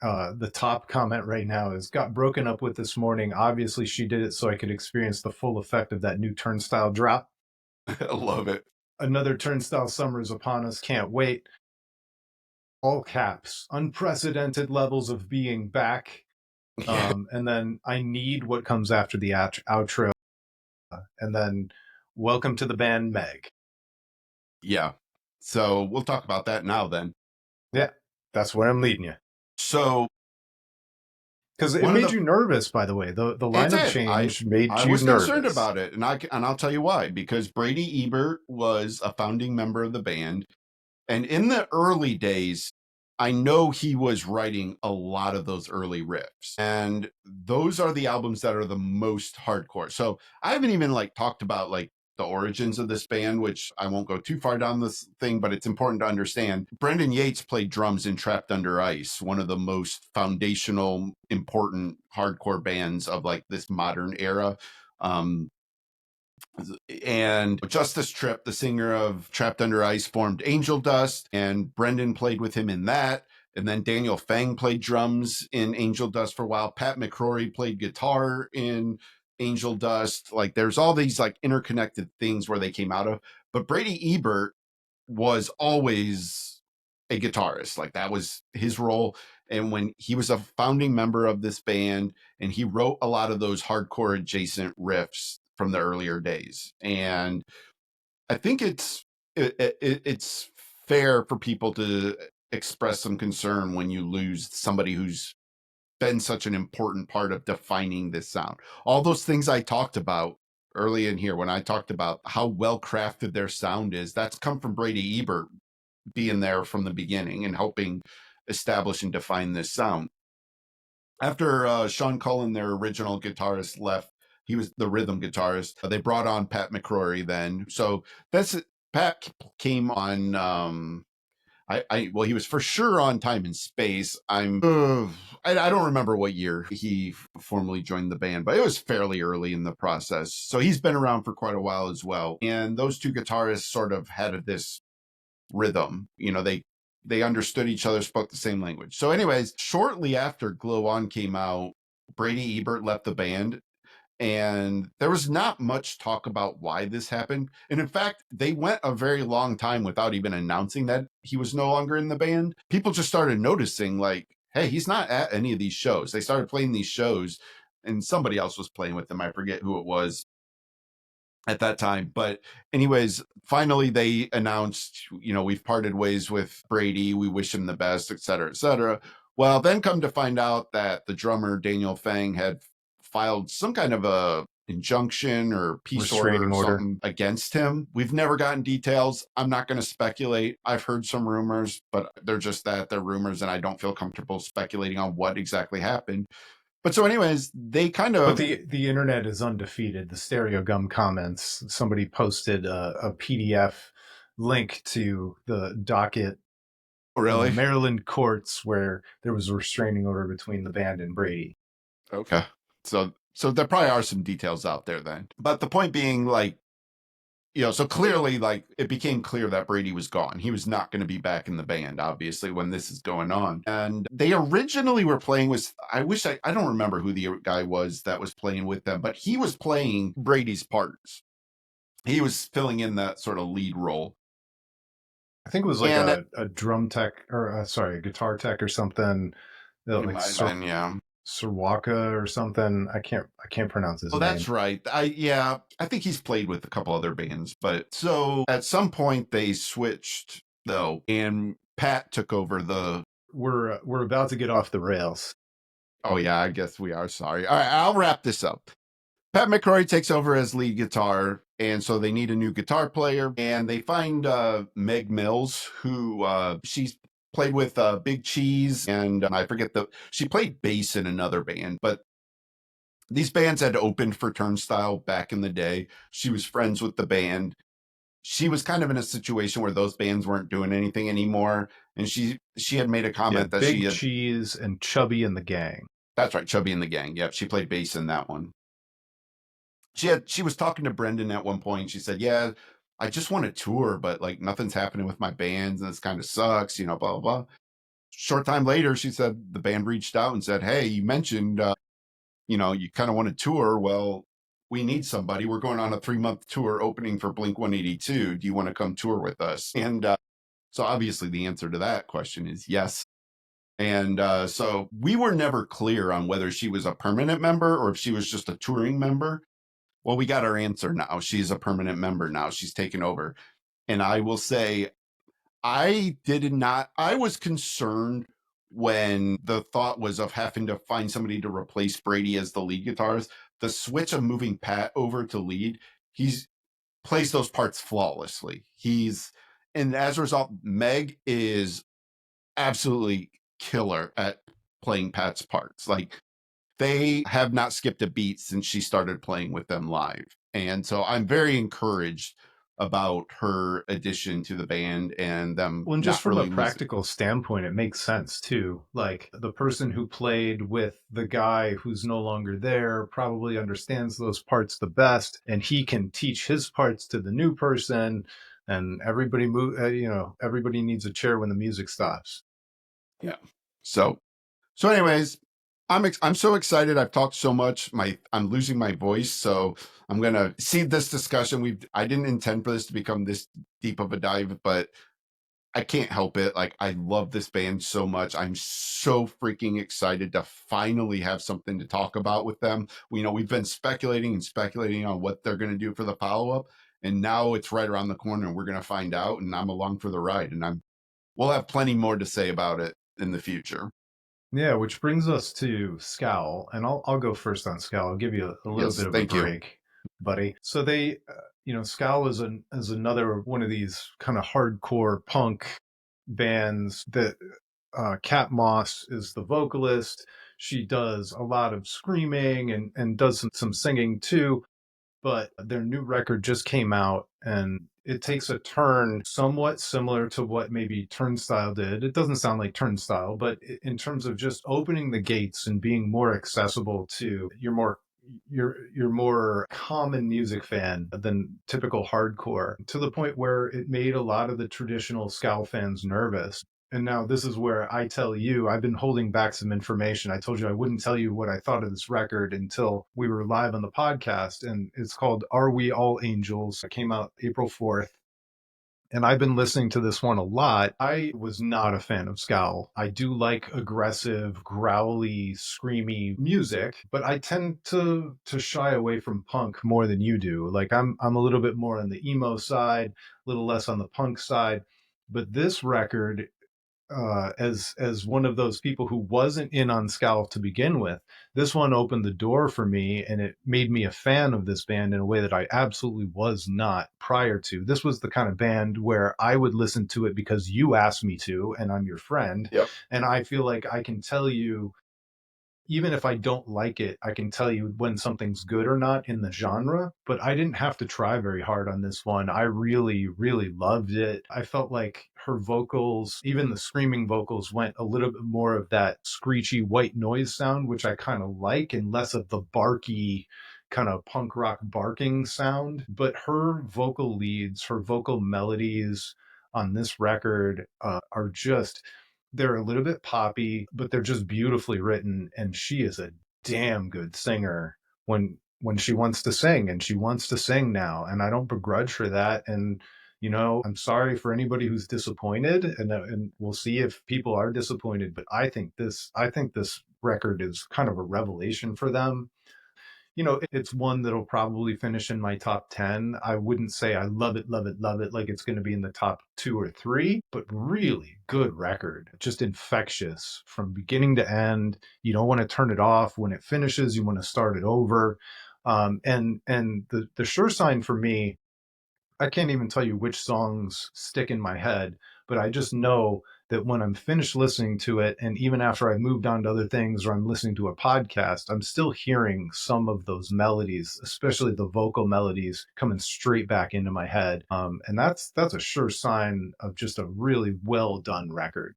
the top comment right now is got broken up with this morning. Obviously, she did it so I could experience the full effect of that new Turnstile drop. I love it. Another Turnstile summer is upon us. Can't wait. All caps. Unprecedented levels of being back. Yeah. And then I need what comes after the outro. And then welcome to the band, Meg. Yeah. So we'll talk about that now then. Yeah, that's where I'm leading you. So Because it one of made the you nervous, by the way. The It lineup did. change made I you was concerned nervous. about it, and I'll tell you why. Because Brady Ebert was a founding member of the band, and in the early days, I know he was writing a lot of those early riffs, and those are the albums that are the most hardcore. So I haven't even like talked about like the origins of this band, which I won't go too far down this thing, but it's important to understand. Brendan Yates played drums in Trapped Under Ice, one of the most foundational, important hardcore bands of like this modern era. Um, and Justice Tripp, the singer of Trapped Under Ice, formed Angel Dust, and Brendan played with him in that. And then Daniel Fang played drums in Angel Dust for a while. Pat McCrory played guitar in Angel Dust. Like there's all these like interconnected things where they came out of. But Brady Ebert was always a guitarist. Like that was his role. And when he was a founding member of this band, and he wrote a lot of those hardcore adjacent riffs from the earlier days. And I think it's fair for people to express some concern when you lose somebody who's been such an important part of defining this sound. All those things I talked about early in here when I talked about how well crafted their sound is, that's come from Brady Ebert being there from the beginning and helping establish and define this sound. After Sean Cullen, their original guitarist, left, he was the rhythm guitarist. They brought on Pat McCrory then. So that's Pat came on. Well, he was for sure on Time and Space. I don't remember what year he formally joined the band, but it was fairly early in the process. So he's been around for quite a while as well. And those two guitarists sort of had this rhythm. They understood each other, spoke the same language. So, anyways, shortly after Glow On came out, Brady Ebert left the band, and there was not much talk about why this happened. And in fact, they went a very long time without even announcing that he was no longer in the band. People just started noticing, like, hey, he's not at any of these shows. They started playing these shows, and somebody else was playing with them. I forget who it was at that time. But anyways, finally they announced, we've parted ways with Brady. We wish him the best, et cetera, et cetera. Well, then come to find out that the drummer Daniel Fang had filed some kind of a injunction or peace order Restraining or order. something against him. We've never gotten details. I'm not going to speculate. I've heard some rumors, but they're just that they're rumors, and I don't feel comfortable speculating on what exactly happened. But so anyways, they kind But of the internet is undefeated. The Stereo Gum comments. Somebody posted a PDF link to the docket in the really Maryland courts where there was a restraining order between the band and Brady. okay. So there probably are some details out there then. But the point being, like, so clearly, like, it became clear that Brady was gone. He was not going to be back in the band, obviously, when this is going on. And they originally were playing with, I don't remember who the guy was that was playing with them, but he was playing Brady's parts. He was filling in that sort of lead role. I think it was like And a drum tech, or sorry, a guitar tech or something. it Like might have been, yeah. Sirwaka or something. I can't pronounce his Oh, name. that's right. I think he's played with a couple other bands, but so at some point they switched though, and Pat took over the. We're about to get off the rails. Oh yeah, I guess we are. Sorry. All right, I'll wrap this up. Pat McCrory takes over as lead guitar, and so they need a new guitar player, and they find Meg Mills, who she's played with Big Cheese, and I forget she played bass in another band, but these bands had opened for Turnstile back in the day. She was friends with the band. She was kind of in a situation where those bands weren't doing anything anymore, and she had made a Yeah, comment that she Big had. Cheese and Chubby and the Gang. That's right, Chubby and the Gang. Yep, she played bass in that one. She was talking to Brendan at one point. She said, "Yeah, I just want to tour, but like nothing's happening with my bands, and this kind of sucks, blah blah blah." Short time later, she said the band reached out and said, "Hey, you mentioned you kind of want to tour. Well, we need somebody. We're going on a 3-month tour opening for Blink 182. Do you want to come tour with us?" And so obviously the answer to that question is yes. And so we were never clear on whether she was a permanent member or if she was just a touring member. Well, we got our answer now. She's a permanent member now. She's taken over. And I will say, I was concerned when the thought was of having to find somebody to replace Brady as the lead guitarist. The switch of moving Pat over to lead, he's plays those parts flawlessly. And as a result, Meg is absolutely killer at playing Pat's parts. Like they have not skipped a beat since she started playing with them live. And so I'm very encouraged about her addition to the band and them Well, and just not from a really losing. practical standpoint, it makes sense too. Like the person who played with the guy who's no longer there probably understands those parts the best, and he can teach his parts to the new person. And everybody move, everybody needs a chair when the music stops. Yeah. So anyways, I'm so excited. I've talked so much. I'm losing my voice, so I'm gonna see this discussion. I didn't intend for this to become this deep of a dive, but I can't help it. Like, I love this band so much. I'm so freaking excited to finally have something to talk about with them. We've been speculating and speculating on what they're gonna do for the follow-up, and now it's right around the corner and we're gonna find out, and I'm along for the ride, and we'll have plenty more to say about it in the future. Yeah, which brings us to Scowl, and I'll go first on Scowl. I'll give you a little Yes, bit of a thank you. break, buddy. So Scowl is another one of these kind of hardcore punk bands that Kat Moss is the vocalist. She does a lot of screaming and does some singing too, but their new record just came out and it takes a turn somewhat similar to what maybe Turnstile did. It doesn't sound like Turnstile, but in terms of just opening the gates and being more accessible to your more common music fan than typical hardcore, to the point where it made a lot of the traditional Scowl fans nervous. And now this is where I tell you, I've been holding back some information. I told you I wouldn't tell you what I thought of this record until we were live on the podcast. And it's called Are We All Angels? It came out April 4th. And I've been listening to this one a lot. I was not a fan of Scowl. I do like aggressive, growly, screamy music, but I tend to shy away from punk more than you do. Like I'm a little bit more on the emo side, a little less on the punk side. But this record, as one of those people who wasn't in on Scowl to begin with, this one opened the door for me, and it made me a fan of this band in a way that I absolutely was not prior to. This was the kind of band where I would listen to it because you asked me to, and I'm your friend, Yep. and I feel like I can tell you, even if I don't like it, I can tell you when something's good or not in the genre. But I didn't have to try very hard on this one. I really, really loved it. I felt like her vocals, even the screaming vocals, went a little bit more of that screechy white noise sound, which I kind of like, and less of the barky kind of punk rock barking sound. But her vocal leads, her vocal melodies on this record are just, they're a little bit poppy, but they're just beautifully written. And she is a damn good singer when she wants to sing, and she wants to sing now. And I don't begrudge her that. And I'm sorry for anybody who's disappointed, and we'll see if people are disappointed. But I think this record is kind of a revelation for them. It's one that'll probably finish in my top 10. I wouldn't say I love it, love it, love it, like it's going to be in the top two or three, but really good record. Just infectious from beginning to end. You don't want to turn it off. When it finishes, you want to start it over. And the sure sign for me, I can't even tell you which songs stick in my head, but I just know that when I'm finished listening to it, and even after I've moved on to other things or I'm listening to a podcast, I'm still hearing some of those melodies, especially the vocal melodies, coming straight back into my head. And that's a sure sign of just a really well done record.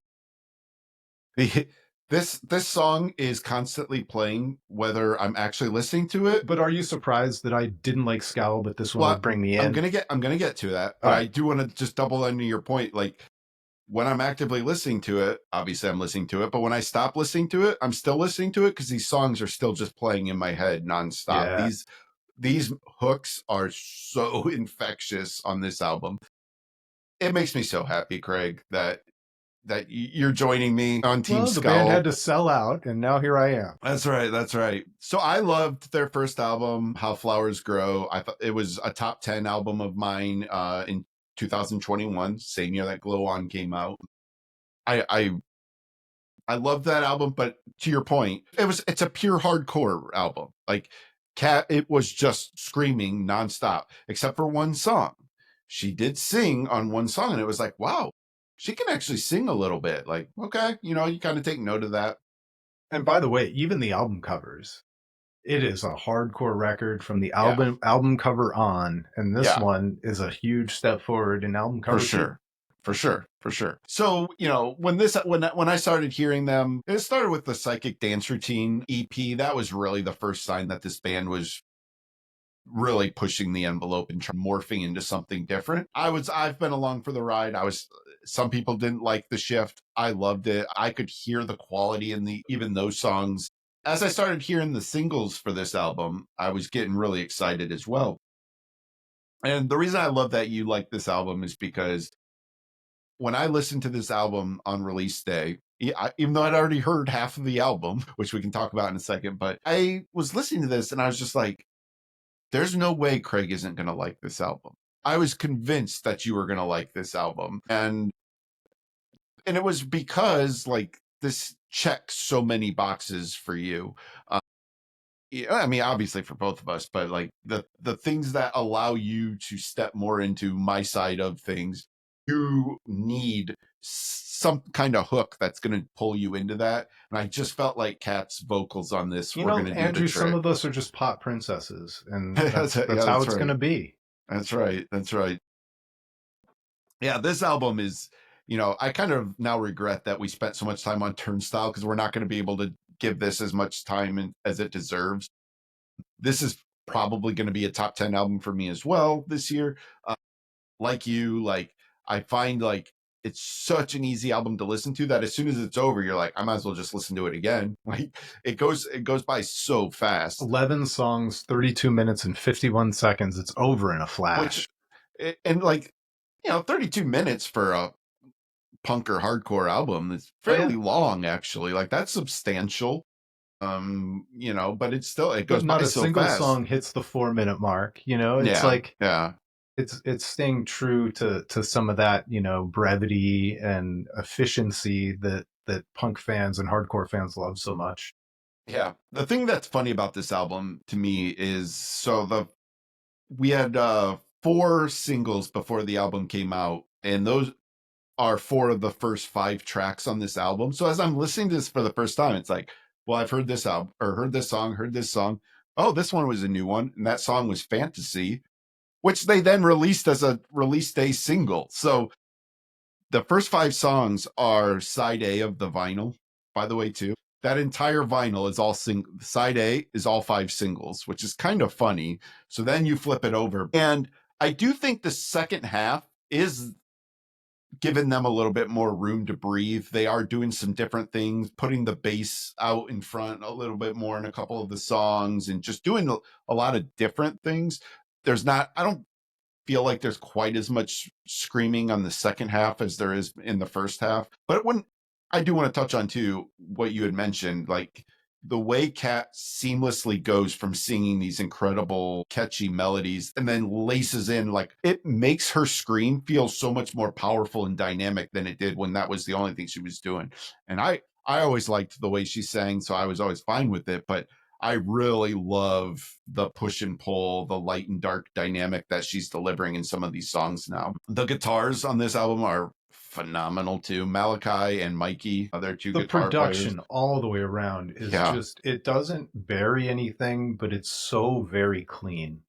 The, this song is constantly playing whether I'm actually listening to it. But are you surprised that I didn't like Scowl, but this one would Well, bring me in? I'm gonna get to that, All but right. I do want to just double into your point. Like, when I'm actively listening to it, obviously I'm listening to it, but when I stop listening to it, I'm still listening to it because these songs are still just playing in my head nonstop. Yeah. These hooks are so infectious on this album. It makes me so happy, Craig, that you're joining me on Team Well, the band had Skull. to sell out, and now here I am. That's right. That's right. So I loved their first album, How Flowers Grow. I thought it was a top 10 album of mine in 2021, same year that Glow On came out. I, I I love that album, but to your point, it's a pure hardcore album. Like, Cat, it was just screaming nonstop, except for one song. She did sing on one song, and it was like, wow, she can actually sing a little bit. Like, okay, you kind of take note of that. And by the way, even the album covers, It is a hardcore record from the Yeah. album cover on, and this Yeah. one is a huge step forward in album For cover too. sure. For sure. For sure. So, when I started hearing them, it started with the Psychic Dance Routine EP. That was really the first sign that this band was really pushing the envelope and morphing into something different. I've been along for the ride. Some people didn't like the shift. I loved it. I could hear the quality in the even those songs. As I started hearing the singles for this album, I was getting really excited as well. And the reason I love that you like this album is because when I listened to this album on release day, even though I'd already heard half of the album, which we can talk about in a second, but I was listening to this and I was just like, there's no way Craig isn't going to like this album. I was convinced that you were going to like this album. And it was because like this checks so many boxes for you. Yeah, I mean, obviously for both of us, but like the things that allow you to step more into my side of things, you need some kind of hook that's going to pull you into that. And I just felt like Kat's vocals on this You were going know, to do the Andrew, some trick. of us are just pop princesses, and that's Yeah, how that's it's right. gonna be. That's right. That's right. Yeah, this album is, I kind of now regret that we spent so much time on Turnstile because we're not going to be able to give this as much time as it deserves. This is probably going to be a top 10 album for me as well this year. Like you, like I find like it's such an easy album to listen to that as soon as it's over, you're like, I might as well just listen to it again. Like it goes by so fast. 11 songs, 32 minutes and 51 seconds. It's over in a Which flash. and like 32 minutes for a punk or hardcore album is Oh yeah, fairly long actually. Like that's substantial. But it but goes not by a so single fast. song hits the 4 minute mark. You know, it's Yeah. like Yeah. it's staying true to some of that, brevity and efficiency that punk fans and hardcore fans love so much. Yeah. The thing that's funny about this album to me is the we had four singles before the album came out, and those are four of the first five tracks on this album. So as I'm listening to this for the first time, it's like, well, I've heard this album or heard this song, heard this song. Oh, this one was a new one, and that song was Fantasy, which they then released as a release day single. So the first five songs are side A of the vinyl, by the way, too. That entire vinyl is all side A is all five singles, which is kind of funny. So then you flip it over. And I do think the second half is giving them a little bit more room to breathe. They are doing some different things, putting the bass out in front a little bit more in a couple of the songs and just doing a lot of different things. I don't feel like there's quite as much screaming on the second half as there is in the first half. But when I do want to touch on too what you had mentioned, like the way Kat seamlessly goes from singing these incredible catchy melodies and then laces in like it makes her scream feel so much more powerful and dynamic than it did when that was the only thing she was doing. And I always liked the way she sang, so I was always fine with it, but I really love the push and pull, the light and dark dynamic that she's delivering in some of these songs now. The guitars on this album are phenomenal too. Malachi and Mikey, they're two The guitar players. production all the way around is Yeah. just, it doesn't bury anything, but it's so very clean.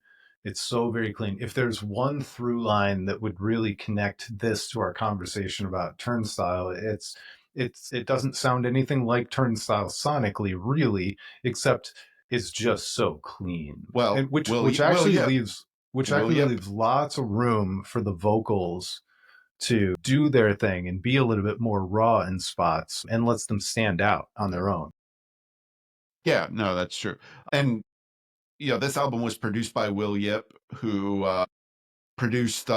It's so very clean. If there's one through line that would really connect this to our conversation about Turnstile, it doesn't sound anything like Turnstile sonically, really, except it's just so clean. Well, And which actually Yip. leaves Will Yip. lots of room for the vocals to do their thing and be a little bit more raw in spots and lets them stand out on Yeah. their own. Yeah, no, that's true. And this album was produced by Will Yip, who produced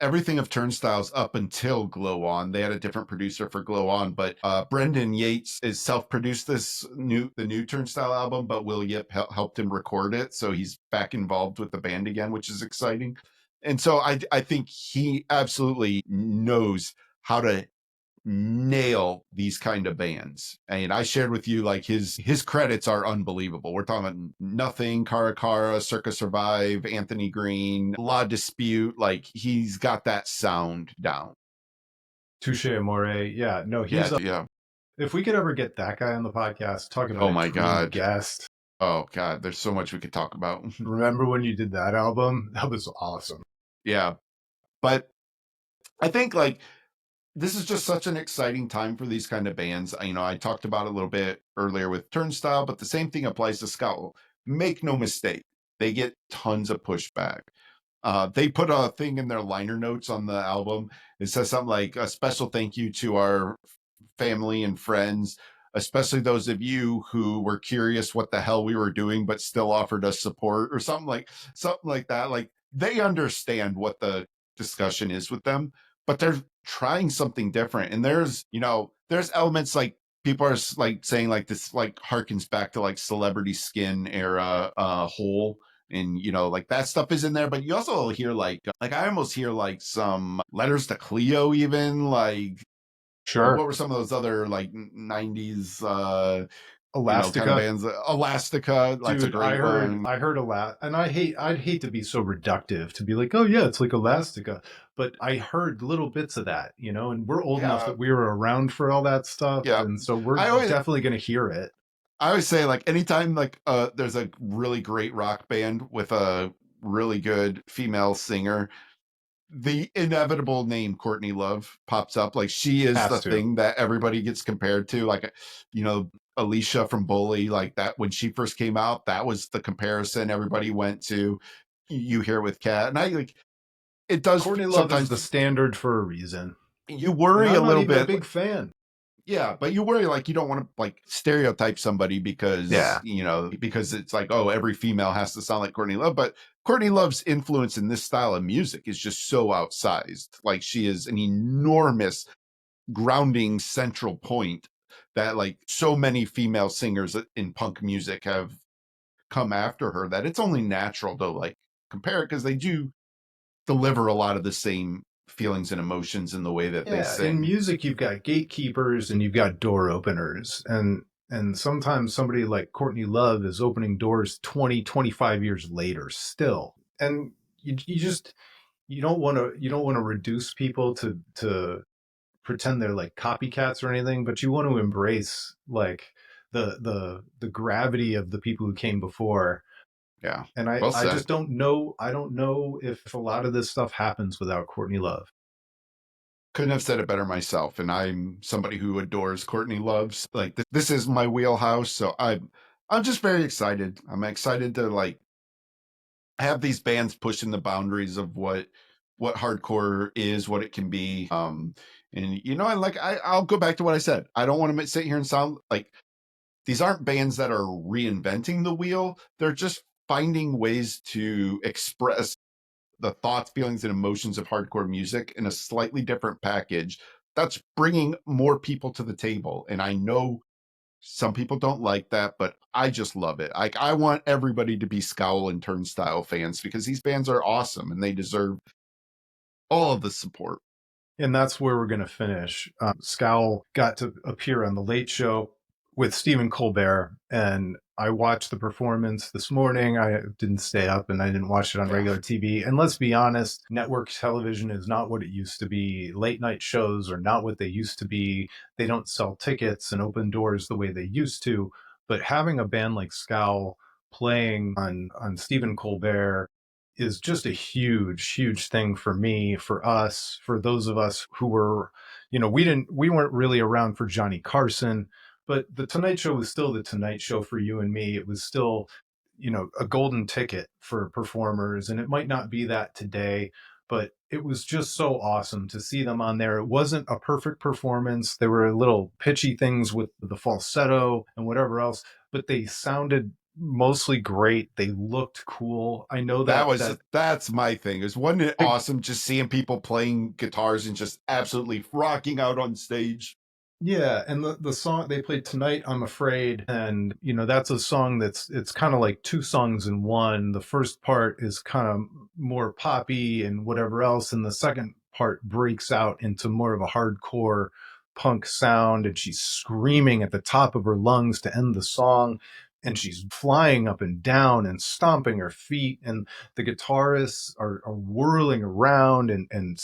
everything of Turnstiles up until Glow On. They had a different producer for Glow On, but Brendan Yates is self-produced the new Turnstile album, but Will Yip helped him record it, so he's back involved with the band again, which is exciting. And so I think he absolutely knows how to nail these kind of bands. And I shared with you like his credits are unbelievable. We're talking about Nothing, Cara Cara, Circa Survive, Anthony Green, La Dispute. Like he's got that sound down. Touche Amore. Yeah, no, Yeah, he's yeah. if we could ever get that guy on the podcast, talk about Oh a my dream god. guest. Oh god, there's so much we could talk about. Remember when you did that album? That was awesome. Yeah. But I think like this is just such an exciting time for these kind of bands. I talked about it a little bit earlier with Turnstile, but the same thing applies to Scowl. Make no mistake, they get tons of pushback. They put a thing in their liner notes on the album. It says something like a special thank you to our family and friends, especially those of you who were curious what the hell we were doing, but still offered us support, or something like that. Like they understand what the discussion is with them, but they're trying something different. And there's elements like people are like saying like this like harkens back to like Celebrity Skin era Hole, and like that stuff is in there, but you also hear like I almost hear like some Letters to Cleo, even like Sure. what were some of those other like 90s kind of Elastica. bands. Elastica, that's a Dude, great one. I heard a lot, and I'd hate to be so reductive to be like, oh yeah, it's like Elastica, but I heard little bits of that, and we're old enough Yeah, that we were around for all that stuff, yeah. and so we're i always definitely going to hear it. I always say like anytime like there's a really great rock band with a really good female singer, the inevitable name Courtney Love pops up. Like she is Has the to. thing that everybody gets compared to. Like, you know, Alicia from Bully, like that when she first came out, that was the comparison everybody went to. You hear with Cat, and I like it does Courtney Love is the sometimes. standard for a reason, You and worry a I'm not little even a bit. big fan. Yeah, but you worry like you don't want to like stereotype somebody because Yeah. because it's like, oh, every female has to sound like Courtney Love. But Courtney Love's influence in this style of music is just so outsized. Like she is an enormous grounding central point that like so many female singers in punk music have come after her, that it's only natural to like compare it, because they do deliver a lot of the same feelings and emotions in the way that they Yeah, in sing. music you've got gatekeepers and you've got door openers, and sometimes somebody like Courtney Love is opening doors 20, 25 years later still. And you just you don't want to reduce people to pretend they're like copycats or anything, but you want to embrace like the gravity of the people who came before. Yeah, And well I just said. I don't know if a lot of this stuff happens without Courtney Love. Couldn't have said it better myself. And I'm somebody who adores Courtney Love's. Like this is my wheelhouse, so I'm just very excited. I'm excited to like have these bands pushing the boundaries of what hardcore is, what it can be. And I like I'll go back to what I said. I don't want to sit here and sound like these aren't bands that are reinventing the wheel. They're just finding ways to express the thoughts, feelings, and emotions of hardcore music in a slightly different package that's bringing more people to the table. And I know some people don't like that, but I just love it. I want everybody to be Scowl and Turnstile fans, because these bands are awesome and they deserve all of the support. And that's where we're going to finish. Scowl got to appear on The Late Show with Stephen Colbert, and I watched the performance this morning. I didn't stay up and I didn't watch it on Yeah. regular TV. And let's be honest, network television is not what it used to be. Late night shows are not what they used to be. They don't sell tickets and open doors the way they used to. But having a band like Scowl playing on Stephen Colbert is just a huge thing for me, for us, for those of us who were, we weren't really around for Johnny Carson, but the Tonight Show was still the Tonight Show for you and me. It was still, a golden ticket for performers, and it might not be that today, but it was just so awesome to see them on there. It wasn't a perfect performance. There were little pitchy things with the falsetto and whatever else, but they sounded mostly great. They looked cool. I know That's my thing. Wasn't it big. awesome just seeing people playing guitars and just absolutely rocking out on stage? Yeah, and the song they played tonight, I'm afraid, and that's a song it's kind of like two songs in one. The first part is kind of more poppy and whatever else, and the second part breaks out into more of a hardcore punk sound, and she's screaming at the top of her lungs to end the song, and she's flying up and down and stomping her feet, and the guitarists are whirling around and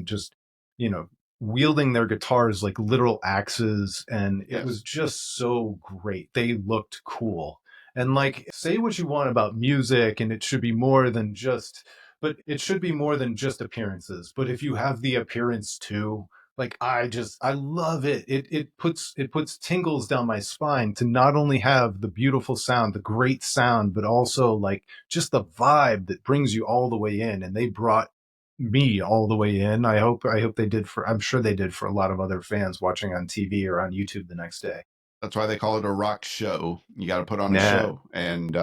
just you know wielding their guitars like literal axes, and it was Yes. just so great. They looked cool, And like, say what you want about music, and it should be more than just, but it should be more than just appearances. But if you have the appearance too, like I love it. It puts tingles down my spine to not only have the beautiful sound, the great sound, but also like just the vibe that brings you all the way in. And they brought me all the way in. I hope they did for, I'm sure they did for a lot of other fans watching on TV or on YouTube the next day. That's why they call it a rock show. You got to put on a Nah. show, and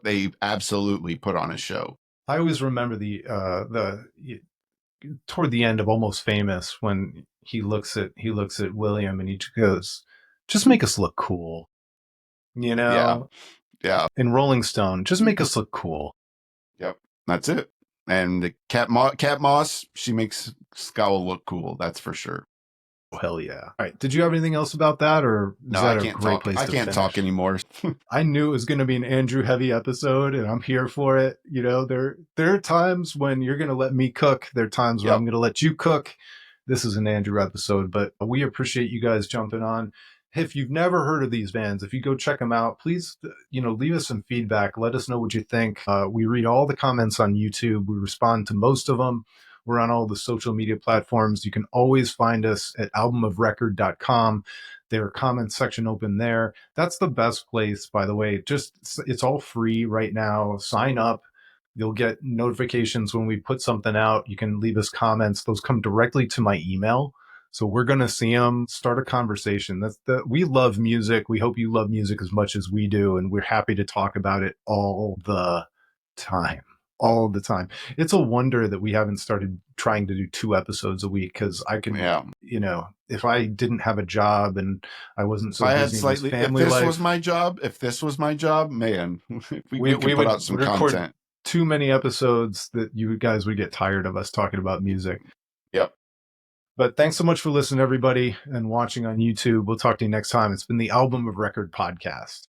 they absolutely put on a show. I always remember the toward the end of Almost Famous when he looks at William and he goes, "Just make us look cool," you Yeah, know. yeah, In Rolling Stone, just make us look cool. yep. That's it. And the Cat Moss, she makes Scowl look cool. That's for sure. Oh, hell yeah! All right, did you have anything else about that, or is No, that a great place I to can't talk finish? anymore. I knew it was going to be an Andrew heavy episode, and I'm here for it. There are times when you're going to let me cook. There are times when I'm Yep. going to let you cook. This is an Andrew episode, but we appreciate you guys jumping on. If you've never heard of these bands, if you go check them out, please, leave us some feedback. Let us know what you think. We read all the comments on YouTube. We respond to most of them. We're on all the social media platforms. You can always find us at albumofrecord.com. Their comment section open there. That's the best place, by the way. Just it's all free right now. Sign up. You'll get notifications when we put something out. You can leave us comments. Those come directly to my email. So we're going to see them, start a conversation. We love music. We hope you love music as much as we do. And we're happy to talk about it all the time. All the time. It's a wonder that we haven't started trying to do 2 episodes a week, because I can, Yeah. if I didn't have a job and I wasn't If so I had busy in this slightly, if family this was life, my job, man, we we could put would out some record content. too many episodes that you guys would get tired of us talking about music. Yep. But thanks so much for listening, everybody, and watching on YouTube. We'll talk to you next time. It's been the Album of Record podcast.